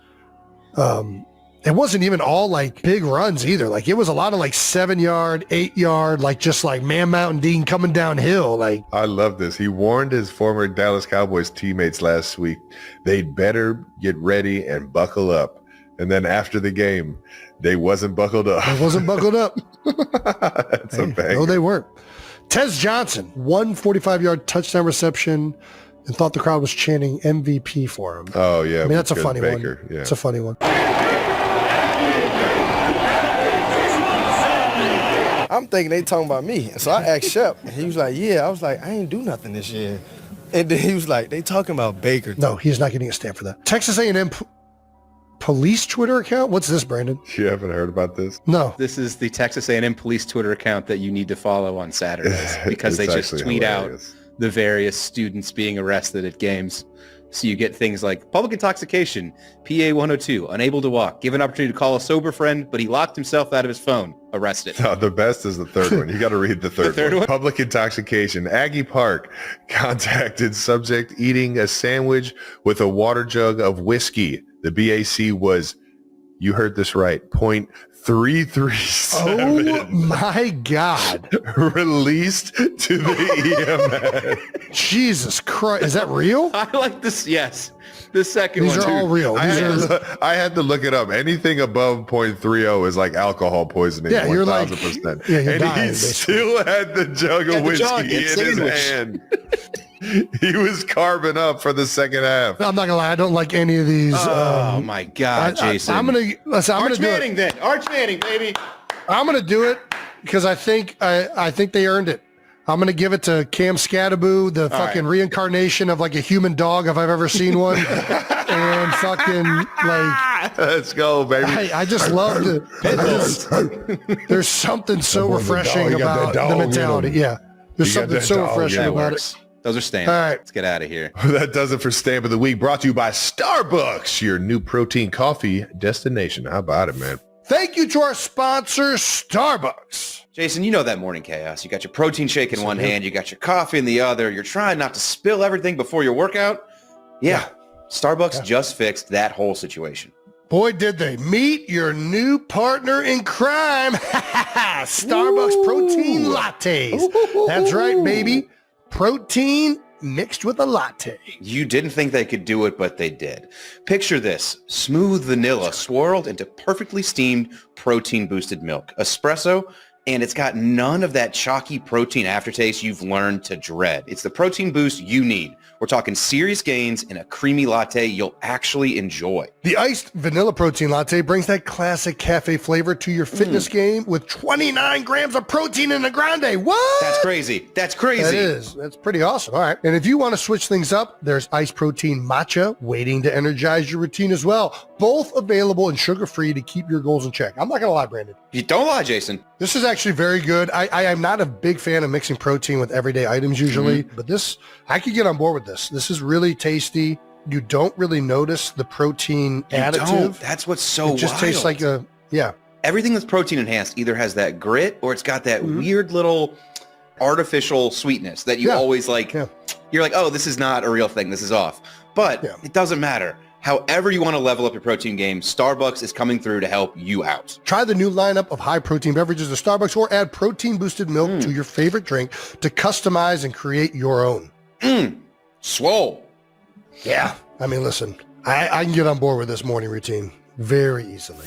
It wasn't even all like big runs either. Like it was a lot of like 7-yard, 8-yard, like just like Man Mountain Dean coming downhill. Like I love this. He warned his former Dallas Cowboys teammates last week they'd better get ready and buckle up. And then after the game, they wasn't buckled up. It wasn't buckled up. That's a banger. No, they weren't. Tez Johnson, 145-yard touchdown reception, and thought the crowd was chanting MVP for him. Oh yeah, that's a funny one. Yeah. It's a funny one. I'm thinking they talking about me. So I asked Shep, and he was like, yeah. I was like, I ain't do nothing this year. And then he was like, they talking about Baker. No, he's not getting a stamp for that. Texas A&M police Twitter account? What's this, Brandon? You haven't heard about this? No. This is the Texas A&M police Twitter account that you need to follow on Saturdays because they just tweet hilarious. out the various students being arrested at games. So you get things like public intoxication, PA 102, unable to walk, given opportunity to call a sober friend, but he locked himself out of his phone, arrested. No, the best is the third one. You got to read the third one. Public intoxication. Aggie Park contacted subject eating a sandwich with a water jug of whiskey. The BAC was, you heard this right, .337. Oh my God. Released to the EMS. Jesus Christ. Is that real? I like this. Yes. The second These one. are all real. I had to look it up. Anything above .30 is like alcohol poisoning. Yeah, you're like, 1,000%. yeah, you're and dying, he basically. still had the jug of whiskey in his hand. He was carving up for the second half. I'm not gonna lie, I don't like any of these. Oh my God, Jason! I'm gonna do Manning it. then. Arch Manning, baby. I'm gonna do it because I think they earned it. I'm gonna give it to Cam Scattaboo, the fucking reincarnation of like a human dog if I've ever seen one, and fucking like. Let's go, baby. I just love it. There's something so refreshing about the mentality. Yeah, there's something so refreshing about it. Those are stamps. All right. Let's get out of here. That does it for Stamp of the Week, brought to you by Starbucks, your new protein coffee destination. How about it, man? Thank you to our sponsor, Starbucks. Jason, you know that morning chaos. You got your protein shake in one hand. You got your coffee in the other. You're trying not to spill everything before your workout. Yeah. Starbucks just fixed that whole situation. Boy, did they. Meet your new partner in crime. Starbucks protein lattes. That's right, baby. Protein mixed with a latte. You didn't think they could do it, but they did. Picture this. Smooth vanilla swirled into perfectly steamed protein-boosted milk. Espresso, and it's got none of that chalky protein aftertaste you've learned to dread. It's the protein boost you need. We're talking serious gains in a creamy latte you'll actually enjoy. The iced vanilla protein latte brings that classic cafe flavor to your fitness game with 29 grams of protein in a grande. What? That's crazy. That's crazy. That is. That's pretty awesome. All right. And if you want to switch things up, there's iced protein matcha waiting to energize your routine as well. Both available and sugar-free to keep your goals in check. I'm not going to lie, Brandon. You don't lie, Jason. This is actually very good. I am not a big fan of mixing protein with everyday items usually, but this, I could get on board with this. This is really tasty. You don't really notice the protein additive. Don't. That's what's so It just wild. tastes like a, yeah. Everything that's protein enhanced either has that grit or it's got that weird little artificial sweetness that you always like. Yeah. You're like, oh, this is not a real thing. This is off. But it doesn't matter. However you want to level up your protein game, Starbucks is coming through to help you out. Try the new lineup of high-protein beverages at Starbucks or add protein-boosted milk to your favorite drink to customize and create your own. Swole. Yeah. I mean, listen, I can get on board with this morning routine very easily.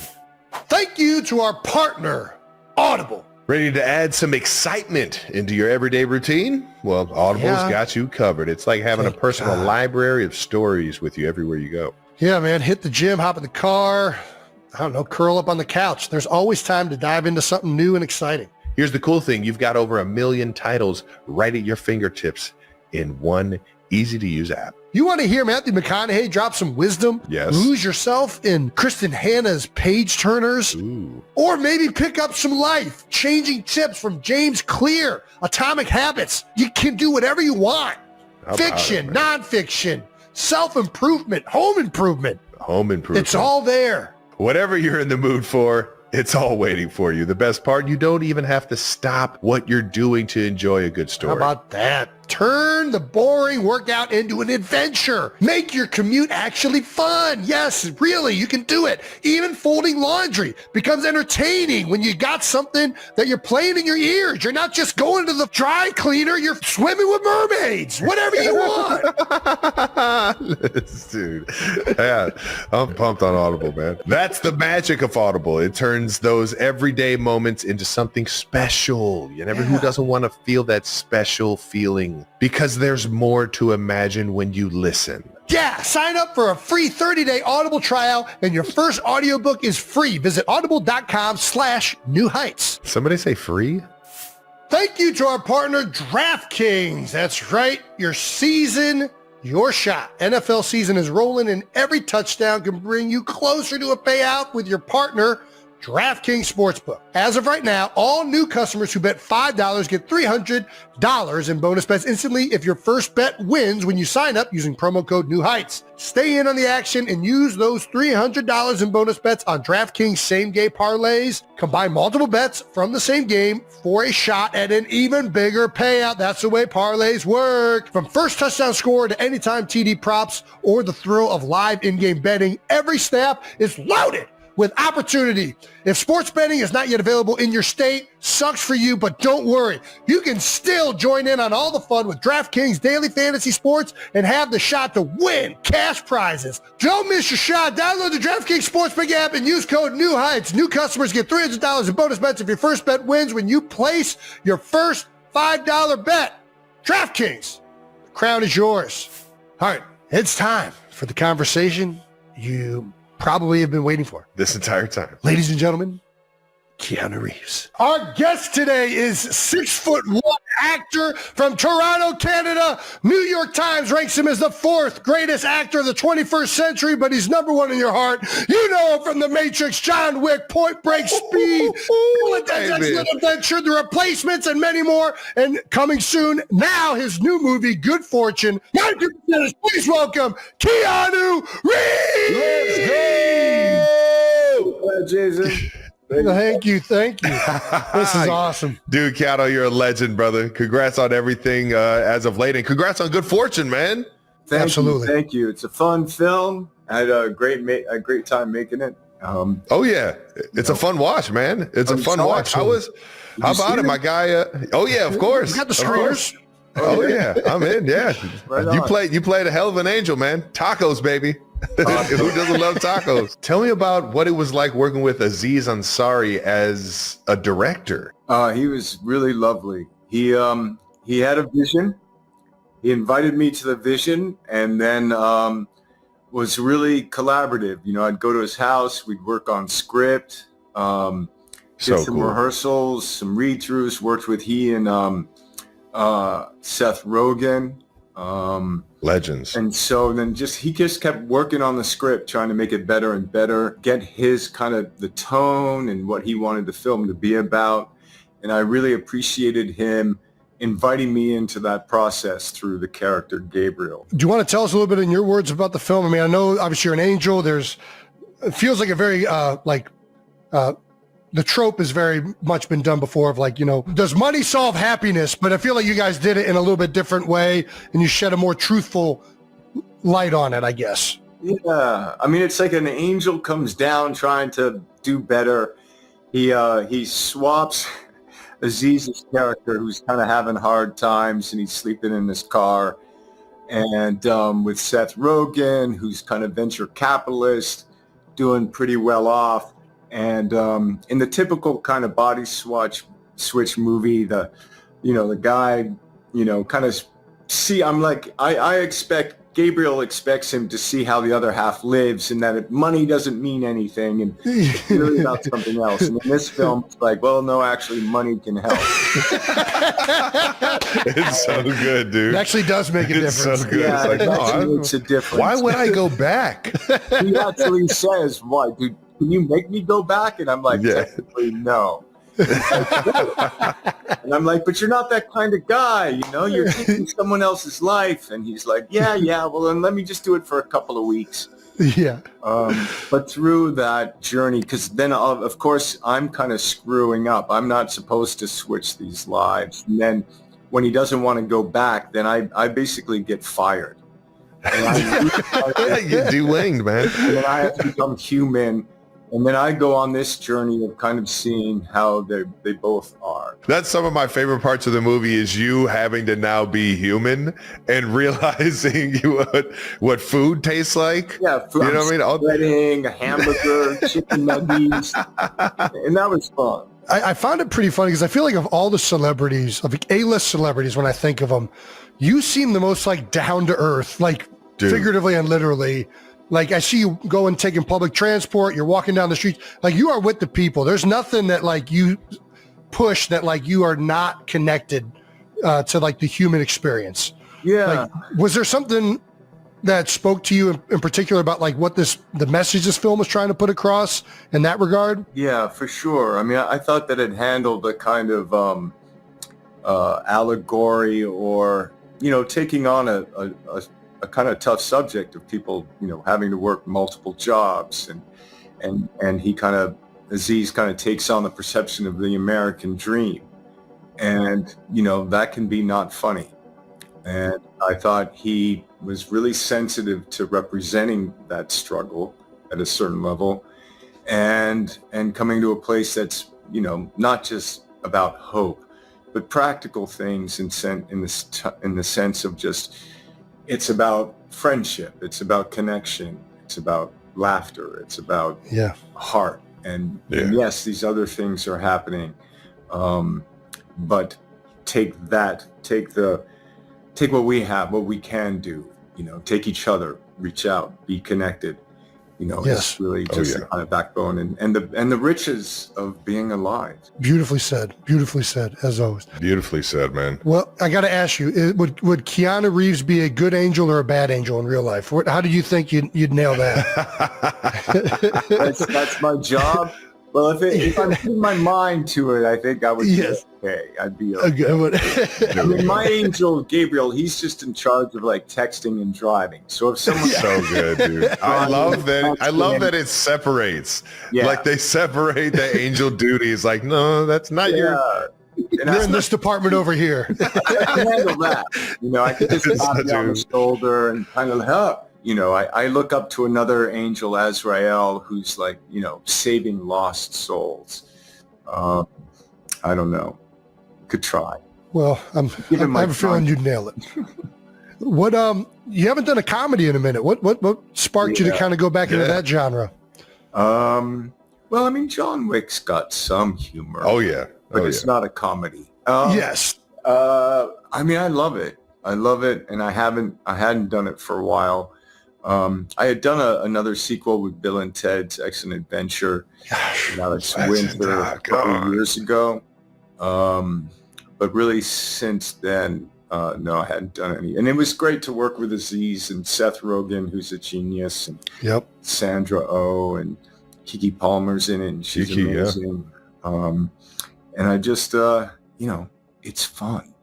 Thank you to our partner, Audible. Ready to add some excitement into your everyday routine? Well, Audible's got you covered. It's like having a personal library of stories with you everywhere you go. Yeah, man. Hit the gym, hop in the car, I don't know, curl up on the couch. There's always time to dive into something new and exciting. Here's the cool thing. You've got over 1 million titles right at your fingertips in one easy-to-use app. You want to hear Matthew McConaughey drop some wisdom? Yes. Lose yourself in Kristen Hanna's page turners? Ooh. Or maybe pick up some life-changing tips from James Clear, Atomic Habits. You can do whatever you want. Fiction, nonfiction, self-improvement, home improvement. Home improvement. It's all there. Whatever you're in the mood for, it's all waiting for you. The best part, you don't even have to stop what you're doing to enjoy a good story. How about that? Turn the boring workout into an adventure. Make your commute actually fun. Yes, really, you can do it. Even folding laundry becomes entertaining when you got something that you're playing in your ears. You're not just going to the dry cleaner. You're swimming with mermaids. Whatever you want. Dude, yeah, I'm pumped on Audible, man. That's the magic of Audible. It turns those everyday moments into something special. You never, who doesn't want to feel that special feeling? Because there's more to imagine when you listen. Yeah, sign up for a free 30-day Audible trial and your first audiobook is free. Visit audible.com/new heights. Somebody say free? Thank you to our partner, DraftKings. That's right, your season, your shot. NFL season is rolling and every touchdown can bring you closer to a payout with your partner, DraftKings Sportsbook. As of right now, all new customers who bet $5 get $300 in bonus bets instantly if your first bet wins when you sign up using promo code New Heights. Stay in on the action and use those $300 in bonus bets on DraftKings same-game parlays. Combine multiple bets from the same game for a shot at an even bigger payout. That's the way parlays work. From first touchdown score to anytime TD props or the thrill of live in-game betting, every snap is loaded with opportunity. If sports betting is not yet available in your state, sucks for you, but don't worry. You can still join in on all the fun with DraftKings Daily Fantasy Sports and have the shot to win cash prizes. Don't miss your shot. Download the DraftKings Sportsbook app and use code New Heights. New customers get $300 in bonus bets if your first bet wins when you place your first $5 bet. DraftKings, the crown is yours. All right, it's time for the conversation you probably have been waiting for. This entire time. Ladies and gentlemen, Keanu Reeves. Our guest today is 6'1" actor from Toronto, Canada. New York Times ranks him as the 4th greatest actor of the 21st century, but he's number 1 in your heart. You know him from The Matrix, John Wick, Point Break, Speed, Excellent Adventure, The Replacements, and many more. And coming soon, now his new movie, Good Fortune. Please welcome Keanu Reeves. Let's go! Jason. Thank you. This is awesome. Dude, Keanu, you're a legend, brother. Congrats on everything as of late, and congrats on Good Fortune, man. Absolutely. Thank you. It's a fun film. I had a great time making it. Oh yeah, it's a fun watch, man. It's a fun watch. How about it, my guy? Oh yeah, of course. You got the screeners. Oh yeah, I'm in. Yeah, Right you played a hell of an angel, man. Tacos, baby. Who doesn't love tacos? Tell me about what it was like working with Aziz Ansari as a director. He was really lovely. He had a vision. He invited me to the vision, and then was really collaborative. You know, I'd go to his house. We'd work on script. Did some rehearsals, some read-throughs. Worked with he and Seth Rogen. Legends. And so then he just kept working on the script, trying to make it better and better, get his kind of the tone and what he wanted the film to be about. And I really appreciated him inviting me into that process through the character Gabriel. Do you want to tell us a little bit in your words about the film? I mean, I know obviously you're an angel. It feels like a very the trope has very much been done before of like, you know, does money solve happiness? But I feel like you guys did it in a little bit different way and you shed a more truthful light on it, I guess. Yeah. I mean, it's like an angel comes down trying to do better. He swaps Aziz's character who's kind of having hard times and he's sleeping in his car. And with Seth Rogen, who's kind of venture capitalist, doing pretty well off. And in the typical kind of body switch movie, the guy, kind of I expect Gabriel expects him to see how the other half lives and that money doesn't mean anything and it's really about something else. And in this film, it's like, well, no, actually money can help. It's so good, dude. It actually does make a difference. It's so good. Yeah, it's like, it actually makes a difference. why would I go back? He actually says, why, dude? Can you make me go back? And I'm like, technically, no. And I'm like, but you're not that kind of guy, you're taking someone else's life. And he's like, yeah, well, then let me just do it for a couple of weeks. Yeah. But through that journey, because then, of course, I'm kind of screwing up. I'm not supposed to switch these lives. And then when he doesn't want to go back, then I basically get fired. And You de-winged, man. And then I have to become human. And then I go on this journey of kind of seeing how they both are. That's some of my favorite parts of the movie is you having to now be human and realizing what food tastes like. Yeah, food. You know what I mean? Spreading, a hamburger, chicken nuggets. And that was fun. I found it pretty funny because I feel like of all the celebrities, of A-list celebrities, when I think of them, you seem the most like down to earth, like figuratively and literally. Like I see you going, taking public transport, you're walking down the street, like you are with the people. There's nothing that like you push that like you are not connected to like the human experience. Yeah. Like, was there something that spoke to you in particular about like what the message this film was trying to put across in that regard? Yeah, for sure. I mean, I thought that it handled a kind of allegory or, taking on a kind of tough subject of people, having to work multiple jobs and Aziz kind of takes on the perception of the American dream. And, that can be not funny. And I thought he was really sensitive to representing that struggle at a certain level and coming to a place that's, not just about hope, but practical things in the sense of just, it's about friendship. It's about connection. It's about laughter. It's about heart. And yes, these other things are happening. But take what we have, what we can do, take each other, reach out, be connected. It's really just the kind of backbone and the riches of being alive. Beautifully said, as always. Beautifully said, man. Well, I got to ask you, would Keanu Reeves be a good angel or a bad angel in real life? How do you think you'd nail that? That's my job. Well, if I'm putting my mind to it, I think I would be okay. I'd be okay. I mean, my angel, Gabriel, he's just in charge of like texting and driving. So if someone so good, dude. I love that it separates. Yeah. Like they separate the angel duties. Like, no, that's not your You're in this department over here. I can handle that. I can just tap you on the shoulder and kind of help. I look up to another angel, Azrael, who's like, saving lost souls. I don't know. Could try. Well, I have a feeling you'd nail it. What you haven't done a comedy in a minute. What sparked you to kind of go back into that genre? Well, John Wick's got some humor. Oh yeah. But it's not a comedy. Yes. I love it. I love it, and I hadn't done it for a while. I had done another sequel with Bill and Ted's Excellent Adventure. Now it's winter a couple years ago. But really since then, no, I hadn't done any. And it was great to work with Aziz and Seth Rogen, who's a genius, and Sandra Oh, and Keke Palmer's in it, and she's amazing. And I just, it's fun.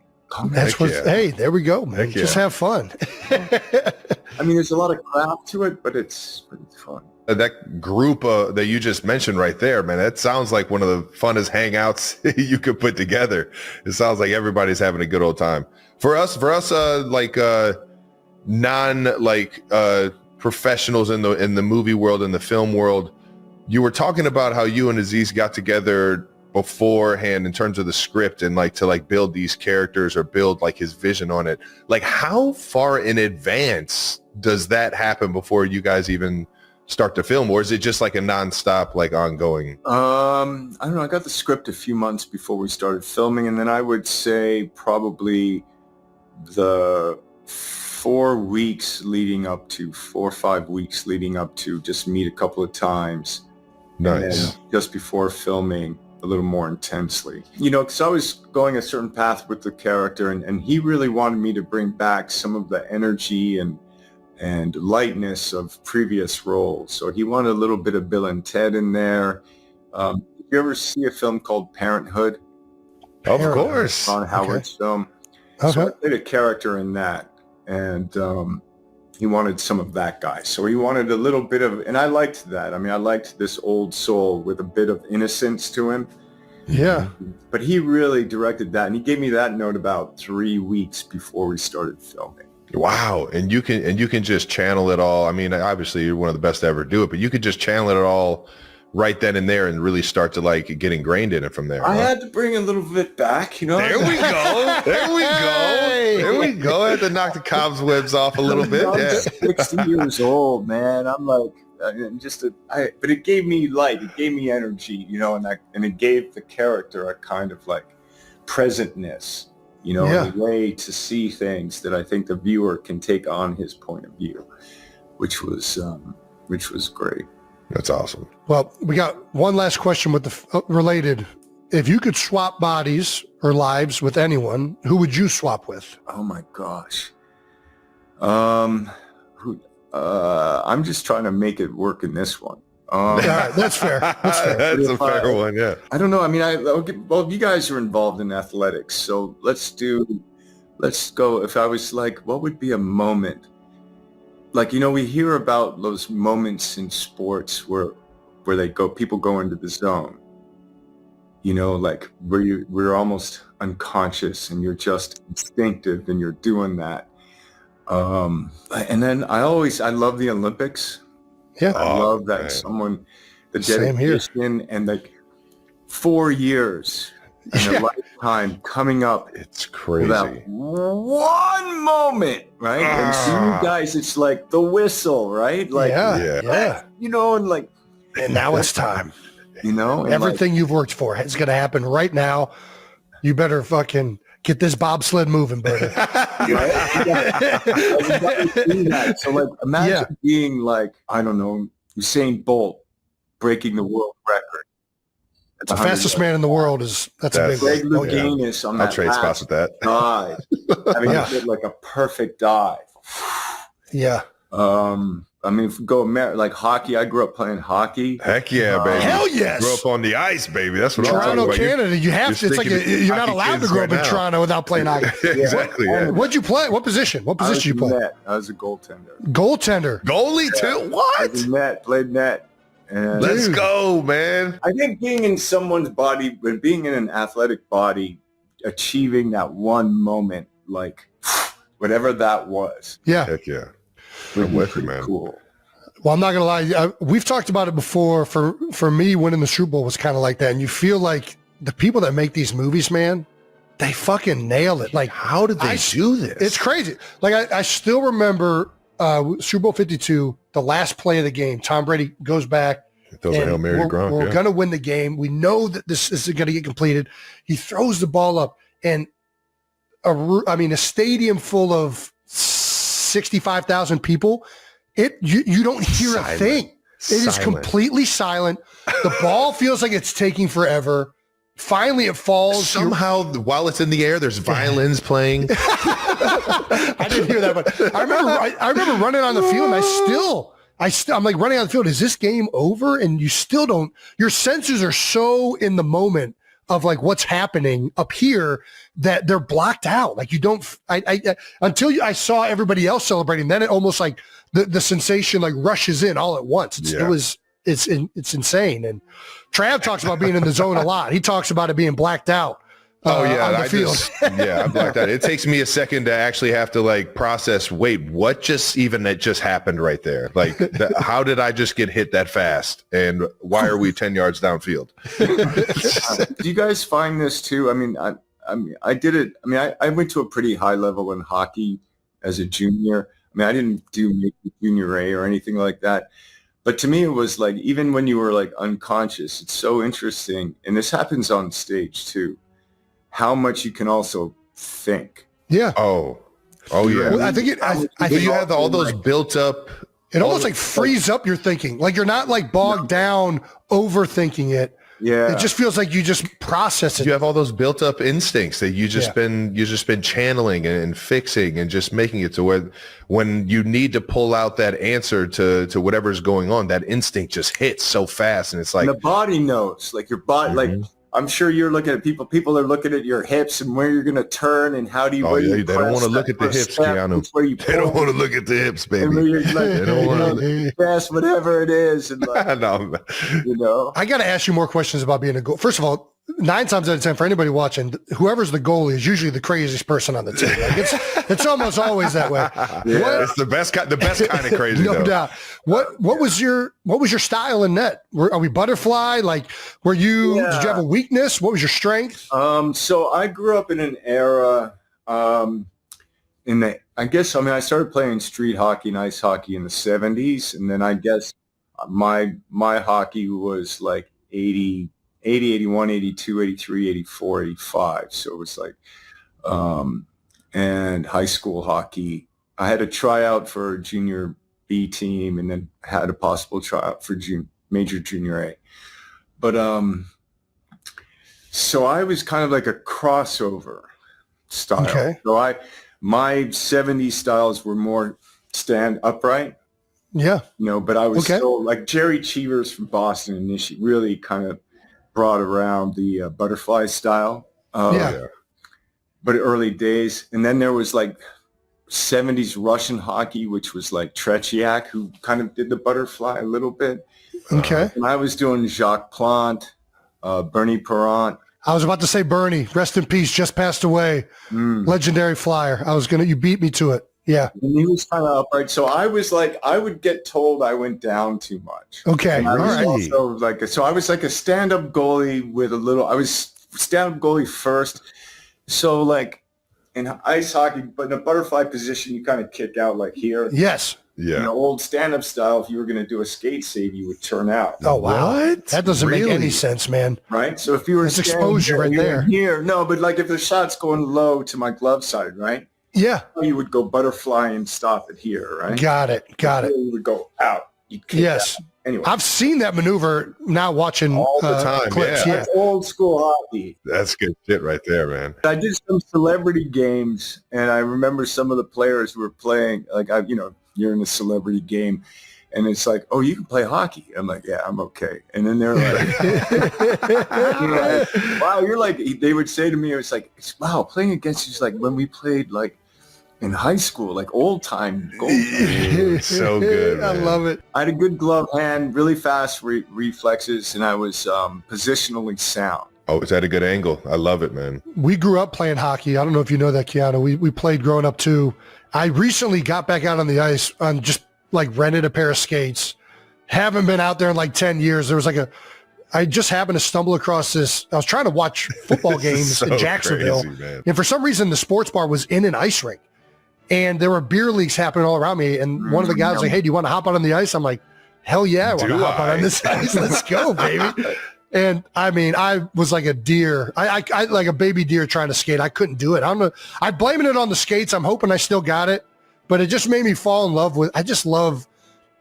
Hey, there we go, man. Just have fun. There's a lot of craft to it, but it's fun. That group that you just mentioned right there, man, that sounds like one of the funnest hangouts you could put together. It sounds like everybody's having a good old time. For us, professionals in the movie world, in the film world, you were talking about how you and Aziz got together beforehand in terms of the script and to build these characters or build his vision on it. How far in advance does that happen before you guys even start to film, or is it just a nonstop ongoing? I don't know. I got the script a few months before we started filming, and then I would say probably the 4 or 5 weeks leading up to just meet a couple of times. Nice. Just before filming a little more intensely, because I was going a certain path with the character, and he really wanted me to bring back some of the energy and lightness of previous roles. So he wanted a little bit of Bill and Ted in there. Did you ever see a film called Parenthood? Of course. Ron Howard's film. So I played a character in that, and he wanted some of that guy. So he wanted a little bit of, and I liked that. I liked this old soul with a bit of innocence to him. Yeah. But he really directed that, and he gave me that note about 3 weeks before we started filming. Wow. And you can just channel it all. Obviously you're one of the best to ever do it, but you could just channel it all right then and there and really start to get ingrained in it from there. I had to bring a little bit back, There we go. There we go. There we go. I had to knock the cobwebs off a little bit. I'm Yeah. 60 years old, man. I'm but it gave me light. It gave me energy, and it gave the character a kind of presentness, a way to see things that I think the viewer can take on his point of view, which was great. That's awesome. Well, we got one last question with the related. If you could swap bodies or lives with anyone, who would you swap with? Oh my gosh. I'm just trying to make it work in this one. All right, that's fair. That's a fair one. Yeah. I don't know. You guys are involved in athletics, so let's go. If I was what would be a moment? We hear about those moments in sports where people go into the zone, where we're almost unconscious and you're just instinctive and you're doing that. And then I love the Olympics. Yeah. I love that Same dedication and 4 years in a lifetime coming up. It's crazy. That one moment, right? And for you guys, it's the whistle, right? And now it's time. And Everything you've worked for is going to happen right now. You better fucking get this bobsled moving, buddy. So imagine being I don't know, Usain Bolt breaking the world record. The fastest man in the world that's a big Greg one. Louganis on that. I'll trade spots with that. Dive. He did a perfect dive. Yeah. If we go hockey, I grew up playing hockey. Heck yeah, baby. Hell yes. Grew up on the ice, baby. That's what I'm talking Toronto, about. Canada. You have to. It's you're not allowed to grow up in Toronto without playing hockey. Exactly. Yeah. What'd you play? What position? What position did you play? Net. I was a goaltender. Goaltender. Goalie too? What? Played net. And Let's go, man. I think being in someone's body, being in an athletic body achieving that one moment, like whatever that was. Yeah. Heck yeah. Would I'm be with you, pretty man. cool. Well, I'm not gonna lie. We've talked about it before. For me, winning the Super Bowl was kind of like that, and you feel like the people that make these movies, man, they fucking nail it. Like, How did they do this? it's crazy. Like I still remember Super Bowl 52, the last play of the game. Tom Brady goes back. Those are and Hail Mary to Gronk. we're Yeah. gonna win the game. We know that this is gonna get completed. He throws the ball up, and a stadium full of 65,000 people. You don't hear a Silent. thing. It is Silent. completely silent. The ball feels like it's taking forever. Finally, it falls. Somehow, while it's in the air, there's violins playing. I didn't hear that, but I remember running on the field, and I'm like running on the field. Is this game over? And you still don't. Your senses are so in the moment of like what's happening up here that they're blocked out. Like you don't. Until I saw everybody else celebrating, then it almost like the sensation like rushes in all at once. It's insane. And Trav talks about being in the zone a lot. He talks about it being blacked out. Oh yeah, on the field. I'm blacked out. It takes me a second to actually have to like process. Wait, what just happened right there? Like, how did I just get hit that fast? And why are we 10 yards downfield? Do you guys find this too? I mean, I did it. I mean, I went to a pretty high level in hockey as a junior. I mean, I didn't do junior A or anything like that. But to me, it was like, even when you were like unconscious, it's so interesting. And this happens on stage too, how much you can also think. Yeah. Oh yeah. Well, I think you have all those built up. It almost like frees up your thinking. Like you're not like bogged down overthinking it. Yeah. It just feels like you just process it. You have all those built up instincts that you just been channeling and fixing and just making it to where when you need to pull out that answer to whatever's going on, that instinct just hits so fast. And it's like and the body knows, like your body, like I'm sure you're looking at people are looking at your hips and where you're going to turn and how do you, they don't want to look at the hips, Keanu. They don't want to look at the hips, baby. They don't want to. Yes, whatever it is. And like, No. you know, I got to ask you more questions about being a goal. First of all, 9 times out of 10, for anybody watching, whoever's the goalie is usually the craziest person on the team. Like it's almost always that way. Yeah, it's the best kind of crazy. No though. doubt. What was your style in net? Are we butterfly? Like, did you have a weakness? What was your strength? So I grew up in an era, I started playing street hockey and ice hockey in the 70s. And then I guess my hockey was like 80, 81, 82, 83, 84, 85. So it was like, and high school hockey. I had a tryout for a junior B team and then had a possible tryout for major junior A. But, so I was kind of like a crossover style. Okay. So my 70s styles were more stand upright. Yeah. But I was still like Jerry Cheevers from Boston initially really kind of brought around the butterfly style. But early days. And then there was like 70s Russian hockey, which was like Tretiak, who kind of did the butterfly a little bit. Okay. And I was doing Jacques Plante, Bernie Parent. I was about to say Bernie, rest in peace, just passed away. Legendary flyer. You beat me to it. Yeah. And he was kind of upright. So I was like, I would get told I went down too much. Okay. And I All was right. also like, so I was like a stand-up goalie I was stand-up goalie first. So like in ice hockey, but in a butterfly position, you kind of kick out like here. Yes. Yeah. In the old stand-up style, if you were going to do a skate save, you would turn out. Oh, wow. What? That doesn't make Really? any sense, man. Right? So if you were It's standing exposure right you were there. Here, no, but like if the shot's going low to my glove side, right? Yeah. You would go butterfly and stop it here, right? Got it. You would go out. You'd kick Yes. out. Anyway. I've seen that maneuver now watching All the time, clips. yeah. That's old school hockey. That's good shit right there, man. I did some celebrity games, and I remember some of the players who were playing, like, you're in a celebrity game, and it's like, oh, you can play hockey. I'm like, yeah, I'm okay. And then they're like, wow, you're like, they would say to me, it's like, wow, playing against you is like when we played, like, in high school, like old time goal. So good, I man. love it. I had a good glove hand, really fast reflexes, and I was positionally sound. Oh, is that a good angle? I love it, man. We grew up playing hockey. I don't know if you know that, Keanu. We played growing up too. I recently got back out on the ice on just like rented a pair of skates. Haven't been out there in like 10 years. There was like I just happened to stumble across this. I was trying to watch football games so in Jacksonville. crazy, And for some reason, the sports bar was in an ice rink. And there were beer leagues happening all around me. And one of the guys was like, hey, do you want to hop out on the ice? I'm like, hell yeah, I want to hop out on this ice. Let's go, baby. And I mean, I was like a deer. I like a baby deer trying to skate. I couldn't do it. I'm blaming it on the skates. I'm hoping I still got it. But it just made me fall in love with, I just love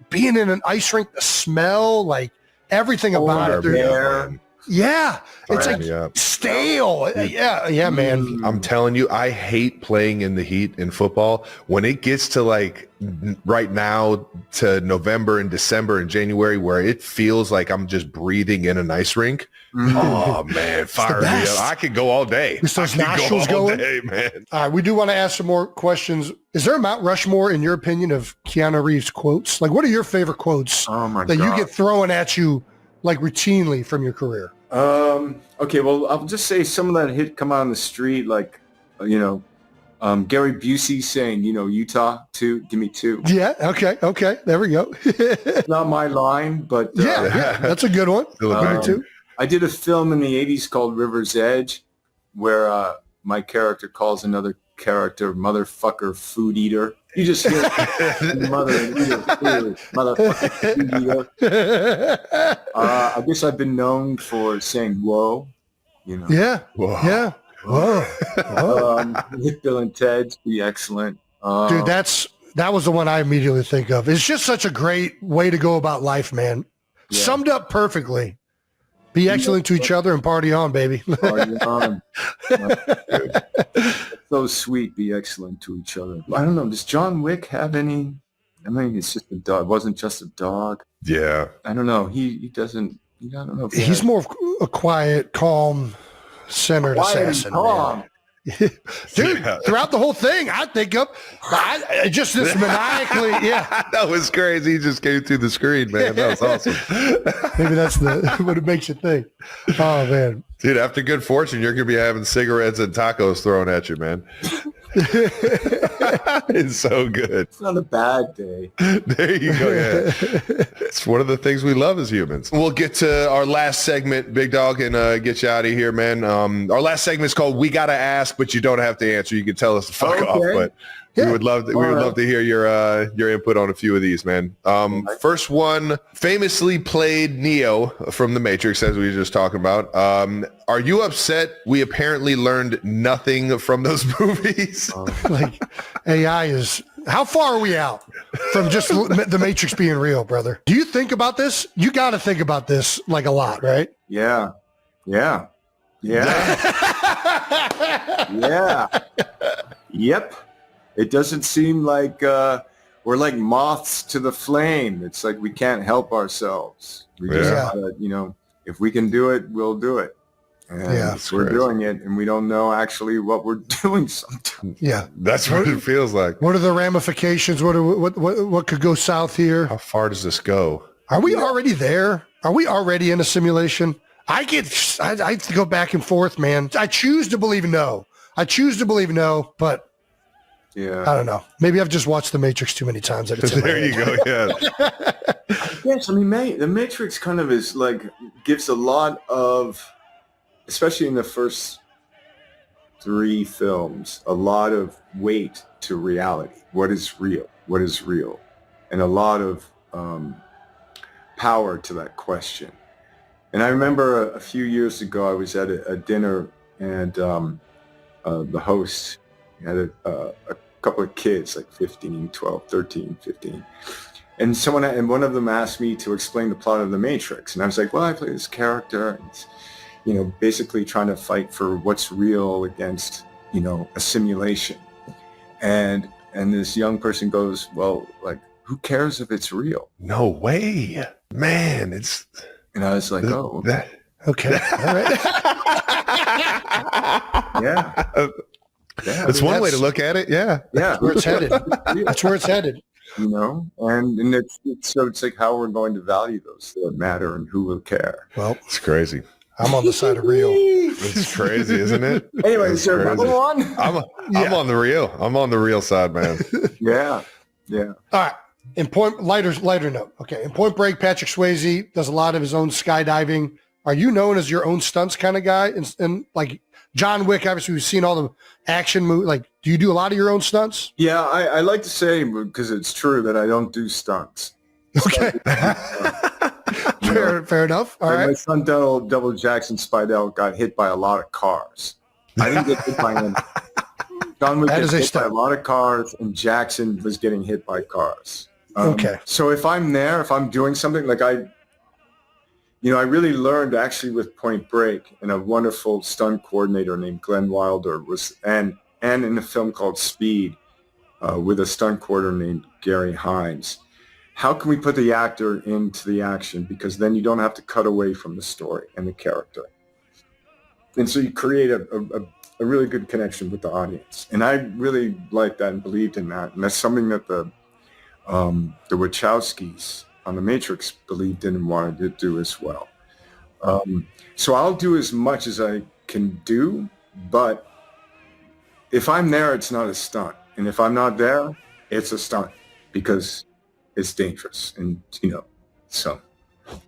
being in an ice rink, the smell, like everything about it. Yeah. It's like stale. Yeah, man. I'm telling you, I hate playing in the heat in football. When it gets to like right now to November and December and January where it feels like I'm just breathing in an ice rink. Oh man, fire me up. I could go all day. Just those nostrils going. Day, man. All right, we do want to ask some more questions. Is there a Mount Rushmore, in your opinion, of Keanu Reeves quotes? Like, what are your favorite quotes that you get thrown at you like routinely from your career? Okay, well, I'll just say some of that come out on the street, like, Gary Busey saying, Utah, give me 2. Yeah, okay, there we go. Not my line, but... yeah, that's a good one. I did a film in the 80s called River's Edge, where my character calls another character motherfucker food eater. You just hear mother eater food, motherfucker food eater. I guess I've been known for saying whoa, Yeah. Whoa. Yeah. Whoa. With Bill and Ted's Be Excellent. Dude, that was the one I immediately think of. It's just such a great way to go about life, man. Yeah. Summed up perfectly. Be excellent to each other and party on, baby. Party on. So sweet. Be excellent to each other. I don't know. Does John Wick have any? I mean, it's just a dog. It wasn't just a dog. Yeah. I don't know. He doesn't. I don't know. He's more of a quiet, calm, centered assassin. Calm. Dude, throughout the whole thing, I think of just this maniacally. Yeah, that was crazy. He just came through the screen, man. That was awesome. Maybe that's what it makes you think. Oh man, dude, after good fortune, you're gonna be having cigarettes and tacos thrown at you, man. It's so good. It's not a bad day. There you go. Yeah, it's one of the things we love as humans. We'll get to our last segment, Big Dog, and get you out of here, man. Our last segment is called "We Gotta Ask," but you don't have to answer. You can tell us to fuck off, but we would love to hear your input on a few of these, man. First one, famously played Neo from The Matrix, as we were just talking about. Are you upset we apparently learned nothing from those movies? Like AI is, how far are we out from just The Matrix being real, brother? Do you think about this? You got to think about this like a lot, right? Yeah. Yep. It doesn't seem like we're like moths to the flame. It's like we can't help ourselves. We just gotta, if we can do it, we'll do it. And we're doing it, and we don't know actually what we're doing sometimes. Yeah, that's what it feels like. What are the ramifications? What could go south here? How far does this go? Are we already there? Are we already in a simulation? I have to go back and forth, man. I choose to believe no, but yeah, I don't know. Maybe I've just watched The Matrix too many times. There you go. Yeah. Yes, I mean, The Matrix kind of is like gives a lot of, especially in the first 3 films, a lot of weight to reality. What is real? And a lot of power to that question. And I remember a few years ago, I was at a dinner, and the host had a couple of kids, like 15, 12, 13, 15. And one of them asked me to explain the plot of The Matrix. And I was like, well, I play this character, and basically trying to fight for what's real against, a simulation. And this young person goes, well, like, who cares if it's real? No way, man. And I was like, oh, okay. All right. Yeah. It's one way to look at it. Yeah. That's where it's headed. That's where it's headed. And it's like how we're going to value those that matter and who will care. Well, it's crazy. I'm on the side of real. It's crazy, isn't it? Anyway, It's is there another crazy. one? I'm on the real. I'm on the real side, man. Yeah. All right. In lighter note. Okay. In Point Break, Patrick Swayze does a lot of his own skydiving. Are you known as your own stunts kind of guy? And like John Wick, obviously we've seen all the action movies. Like, do you do a lot of your own stunts? Yeah, I like to say, because it's true, that I don't do stunts. Okay. Fair enough. All Like right. my son Double Jackson Spidell got hit by a lot of cars. I didn't get hit by him. John Wick That got is a hit by a stunt. lot of cars, and Jackson was getting hit by cars. Okay. So if I'm there, if I'm doing something like I really learned actually with Point Break, and a wonderful stunt coordinator named Glenn Wilder and in a film called Speed with a stunt coordinator named Gary Hines. How can we put the actor into the action? Because then you don't have to cut away from the story and the character. And so you create a really good connection with the audience. And I really liked that and believed in that. And that's something that the Wachowskis on The Matrix believed in and wanted to do as well. So I'll do as much as I can do, but if I'm there, it's not a stunt. And if I'm not there, it's a stunt because it's dangerous. And, so.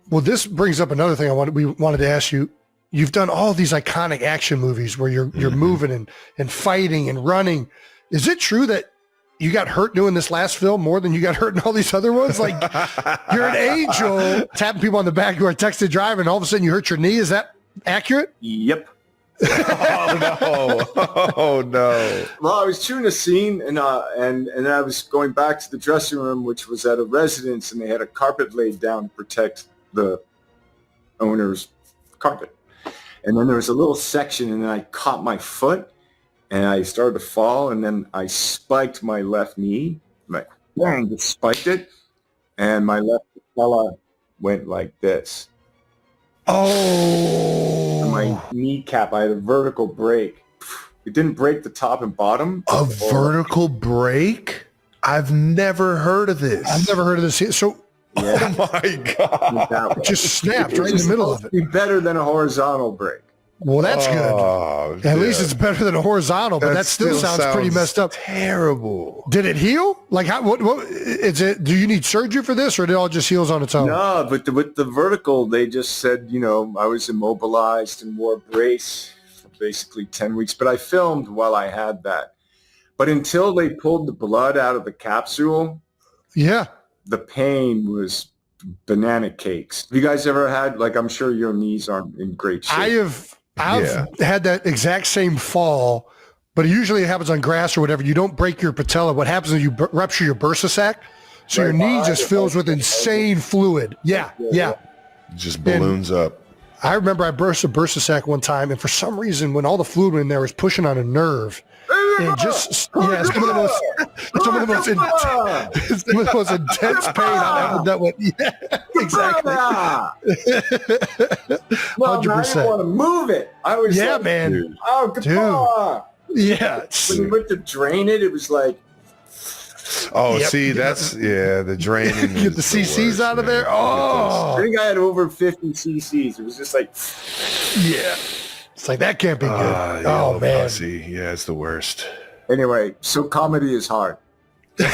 Well, this brings up another thing we wanted to ask you. You've done all these iconic action movies where you're moving and fighting and running. Is it true that you got hurt doing this last film more than you got hurt in all these other ones? Like, you're an angel tapping people on the back who are texted driving, and all of a sudden you hurt your knee. Is that accurate? Yep. Oh no. Well, I was shooting a scene, and I was going back to the dressing room, which was at a residence, and they had a carpet laid down to protect the owner's carpet. And then there was a little section, and then I caught my foot, and I started to fall, and then I spiked my left knee. Bang, just spiked it, and my left patella went like this. Oh. And my kneecap, I had a vertical break. It didn't break the top and bottom. A vertical break? I've never heard of this. I've never heard of this. So, Yeah. Oh my God. It just snapped right in the middle of it. Be better than a horizontal break. Well, that's good. Oh, At least it's better than a horizontal, but that still sounds pretty messed up. Terrible. Did it heal? Like, what is it? Do you need surgery for this, or it all just heals on its own? No, but with the vertical, they just said, I was immobilized and wore a brace for basically 10 weeks. But I filmed while I had that. But until they pulled the blood out of the capsule, Yeah. the pain was banana cakes. Have you guys ever had, I'm sure your knees aren't in great shape. I've had that exact same fall, but usually it happens on grass or whatever. You don't break your patella. What happens is you rupture your bursa sac. So your knee just fills with insane fluid. Yeah. Just balloons up. I remember I burst a bursa sac one time, and for some reason, when all the fluid in there was pushing on a nerve, and just some of the most intense pain I've ever dealt with. Yeah, exactly. 100%. I didn't want to move it. I was man. Dude. Oh, goodbye. Yeah. When you went to drain it, it was like. Oh, see, that's the draining. Get the CCs out of there. Oh, I think I had over 50 CCs. It was just like. Yeah. It's like, that can't be good. Oh, man. Pussy. Yeah, it's the worst. Anyway, so comedy is hard. You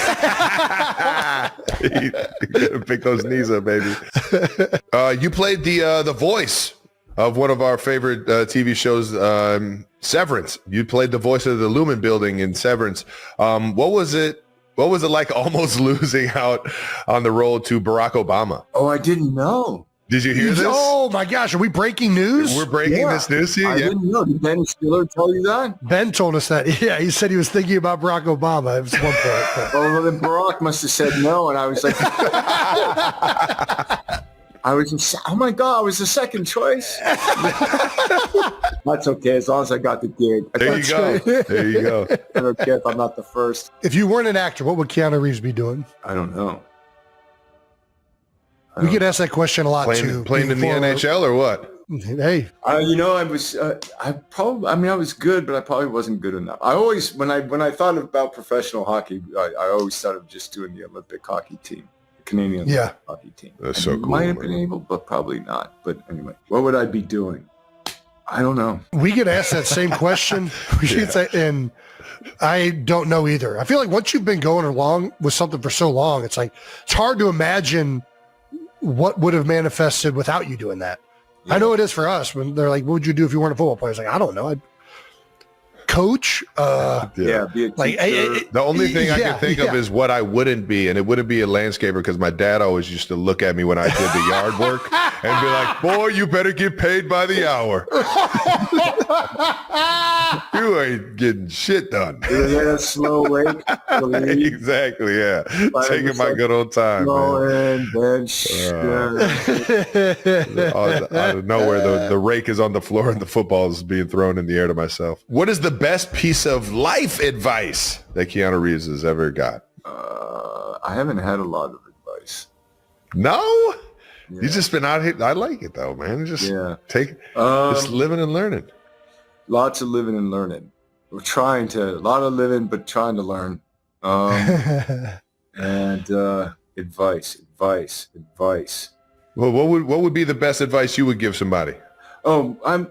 gotta pick those knees up, baby. You played the voice of one of our favorite TV shows, Severance. You played the voice of the Lumen Building in Severance. What was it like almost losing out on the road to Barack Obama? Oh, I didn't know. Did you hear this? Oh my gosh, are we breaking news? We're breaking this news to you? I didn't know. Did Ben Stiller tell you that? Ben told us that. Yeah, he said he was thinking about Barack Obama at one point. But. Oh, well, then Barack must have said no, and I was like, oh my God, I was the second choice. That's okay, as long as I got the gig. There you go. There you go. I don't care if I'm not the first. If you weren't an actor, what would Keanu Reeves be doing? I don't know. We get asked that question a lot too. Playing in the NHL or what? Hey, I was good, but I probably wasn't good enough. I always, when I thought about professional hockey, I always thought of just doing the Olympic hockey team, the Canadian Olympic hockey team. That's so cool. Might have been able, but probably not. But anyway, what would I be doing? I don't know. We get asked that same question. And I don't know either. I feel like once you've been going along with something for so long, it's like, it's hard to imagine what would have manifested without you doing that. Yeah. I know it is for us when they're like, what would you do if you weren't a football player? It's like, I don't know. I'd coach. Be a like the only thing I can think of is what I wouldn't be, and it wouldn't be a landscaper because my dad always used to look at me when I did the yard work and be like, "Boy, you better get paid by the hour. You ain't getting shit done." A slow wake. Exactly. Yeah, taking my good old time. Man. Out of nowhere, the rake is on the floor and the football is being thrown in the air to myself. What is the best piece of life advice that Keanu Reeves has ever got? I haven't had a lot of advice. No? Yeah. You've just been out here. I like it though, man. Just just living and learning. Lots of living and learning. We're a lot of living, but trying to learn. And advice. Well, what would be the best advice you would give somebody? Oh, I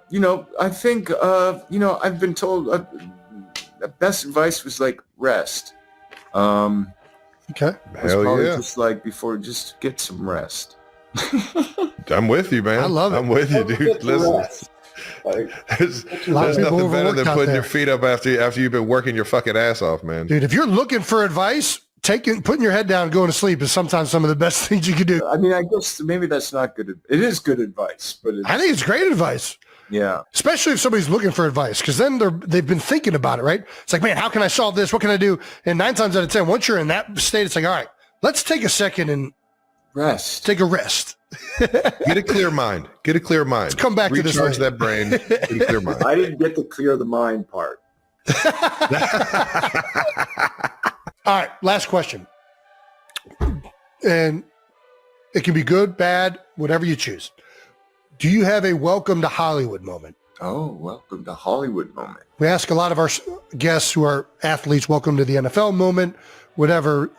think, I've been told the best advice was like rest. Okay. Hell yeah. Just like before, just get some rest. I'm with you, man. I love it. I'm with you, dude. Listen, there's nothing better than putting your feet up after you've been working your fucking ass off, man. Dude, if you're looking for advice, putting your head down and going to sleep is sometimes some of the best things you can do. I mean, I guess maybe that's not good. It is good advice, but I think it's great advice. Yeah. Especially if somebody's looking for advice, because then they've been thinking about it, right? It's like, man, how can I solve this? What can I do? And 9 times out of 10, once you're in that state, it's like, all right, let's take a second and rest. Take a rest. Get a clear mind. Let's come back to this. Recharge that brain. Get a clear mind. I didn't get the clear the mind part. All right, last question. And it can be good, bad, whatever you choose. Do you have a welcome to Hollywood moment? Oh, welcome to Hollywood moment. We ask a lot of our guests who are athletes, welcome to the NFL moment, whatever.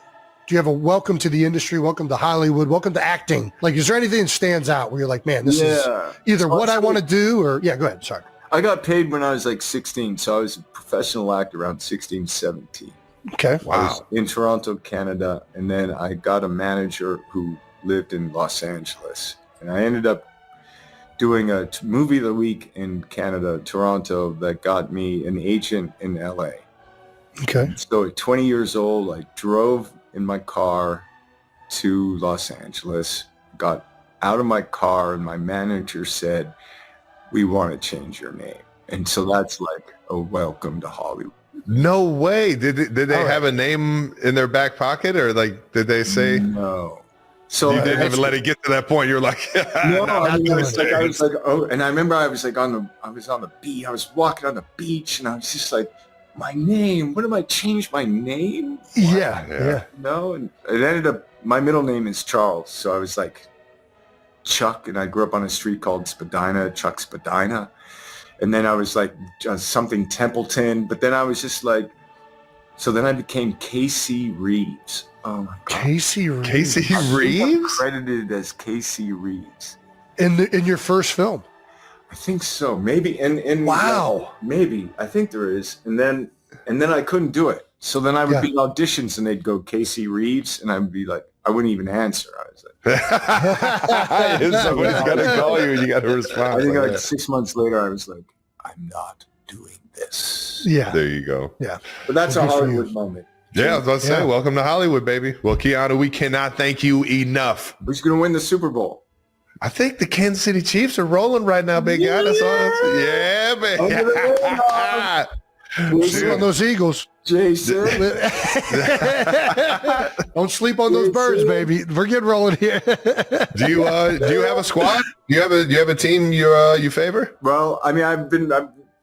Do you have a welcome to the industry, welcome to Hollywood, welcome to acting? Like, is there anything that stands out where you're like, man, this is either what I want to do or, go ahead. Sorry. I got paid when I was like 16. So I was a professional actor around 16, 17. Okay. Wow. I was in Toronto, Canada. And then I got a manager who lived in Los Angeles. And I ended up doing a movie of the week in Canada, Toronto, that got me an agent in LA. Okay. So at 20 years old, I drove in my car to Los Angeles, got out of my car, and my manager said, "We want to change your name." And so that's like a welcome to Hollywood. No way. Did they have a name in their back pocket, or like did they say no? So you didn't even let it get to that point. You're like, no. I was like, oh, and I remember I was on the beach. I was walking on the beach, and I was just like, my name. What am I change my name? Yeah. No, and it ended up. My middle name is Charles, so I was like Chuck, and I grew up on a street called Spadina, Chuck Spadina, and then I was like something Templeton, but then I was just like, so then I became Casey Reeves. Oh my God. Casey Reeves. Casey Reeves? Credited as Casey Reeves. In your first film? I think so. Maybe. And wow. Maybe. I think there is. And then I couldn't do it. So then I would be in auditions and they'd go Casey Reeves and I'd be like, I wouldn't even answer. I was like, somebody's got to call you and you got to respond. I think like 6 months later, I was like, I'm not doing this. Yeah. There you go. Yeah. But that's a Hollywood moment. Yeah, I was about to say, welcome to Hollywood, baby. Well, Keanu, we cannot thank you enough. Who's going to win the Super Bowl? I think the Kansas City Chiefs are rolling right now, big guy. That's all. Yeah, man. Don't sleep on those Eagles. Jason. Don't sleep on those birds, baby. We're getting rolling here. Do you have a squad? Do you have a team you favor? Well, I mean, I've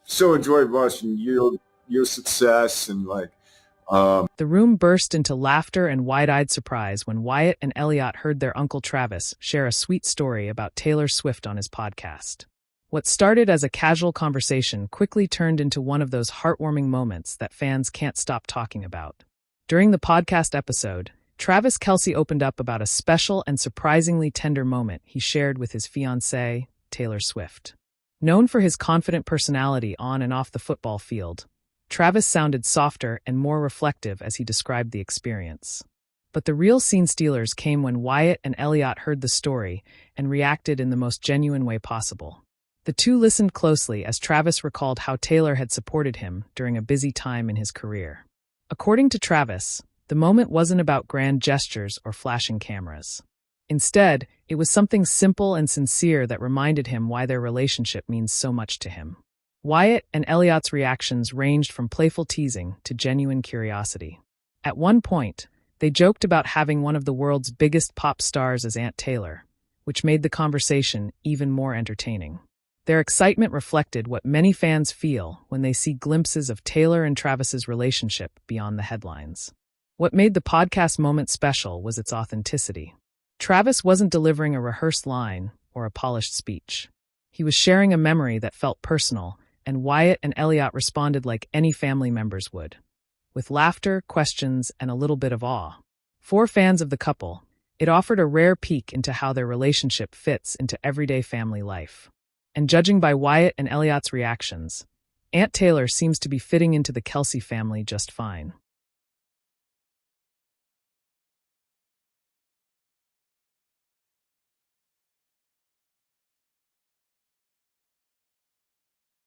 so enjoyed watching your success and like. The room burst into laughter and wide-eyed surprise when Wyatt and Elliotte heard their Uncle Travis share a sweet story about Taylor Swift on his podcast. What started as a casual conversation quickly turned into one of those heartwarming moments that fans can't stop talking about. During the podcast episode, Travis Kelce opened up about a special and surprisingly tender moment he shared with his fiancée, Taylor Swift. Known for his confident personality on and off the football field, Travis sounded softer and more reflective as he described the experience. But the real scene stealers came when Wyatt and Elliotte heard the story and reacted in the most genuine way possible. The two listened closely as Travis recalled how Taylor had supported him during a busy time in his career. According to Travis, the moment wasn't about grand gestures or flashing cameras. Instead, it was something simple and sincere that reminded him why their relationship means so much to him. Wyatt and Elliotte's reactions ranged from playful teasing to genuine curiosity. At one point, they joked about having one of the world's biggest pop stars as Aunt Taylor, which made the conversation even more entertaining. Their excitement reflected what many fans feel when they see glimpses of Taylor and Travis's relationship beyond the headlines. What made the podcast moment special was its authenticity. Travis wasn't delivering a rehearsed line or a polished speech. He was sharing a memory that felt personal, and Wyatt and Elliotte responded like any family members would, with laughter, questions, and a little bit of awe. For fans of the couple, it offered a rare peek into how their relationship fits into everyday family life. And judging by Wyatt and Elliotte's reactions, Aunt Taylor seems to be fitting into the Kelce family just fine.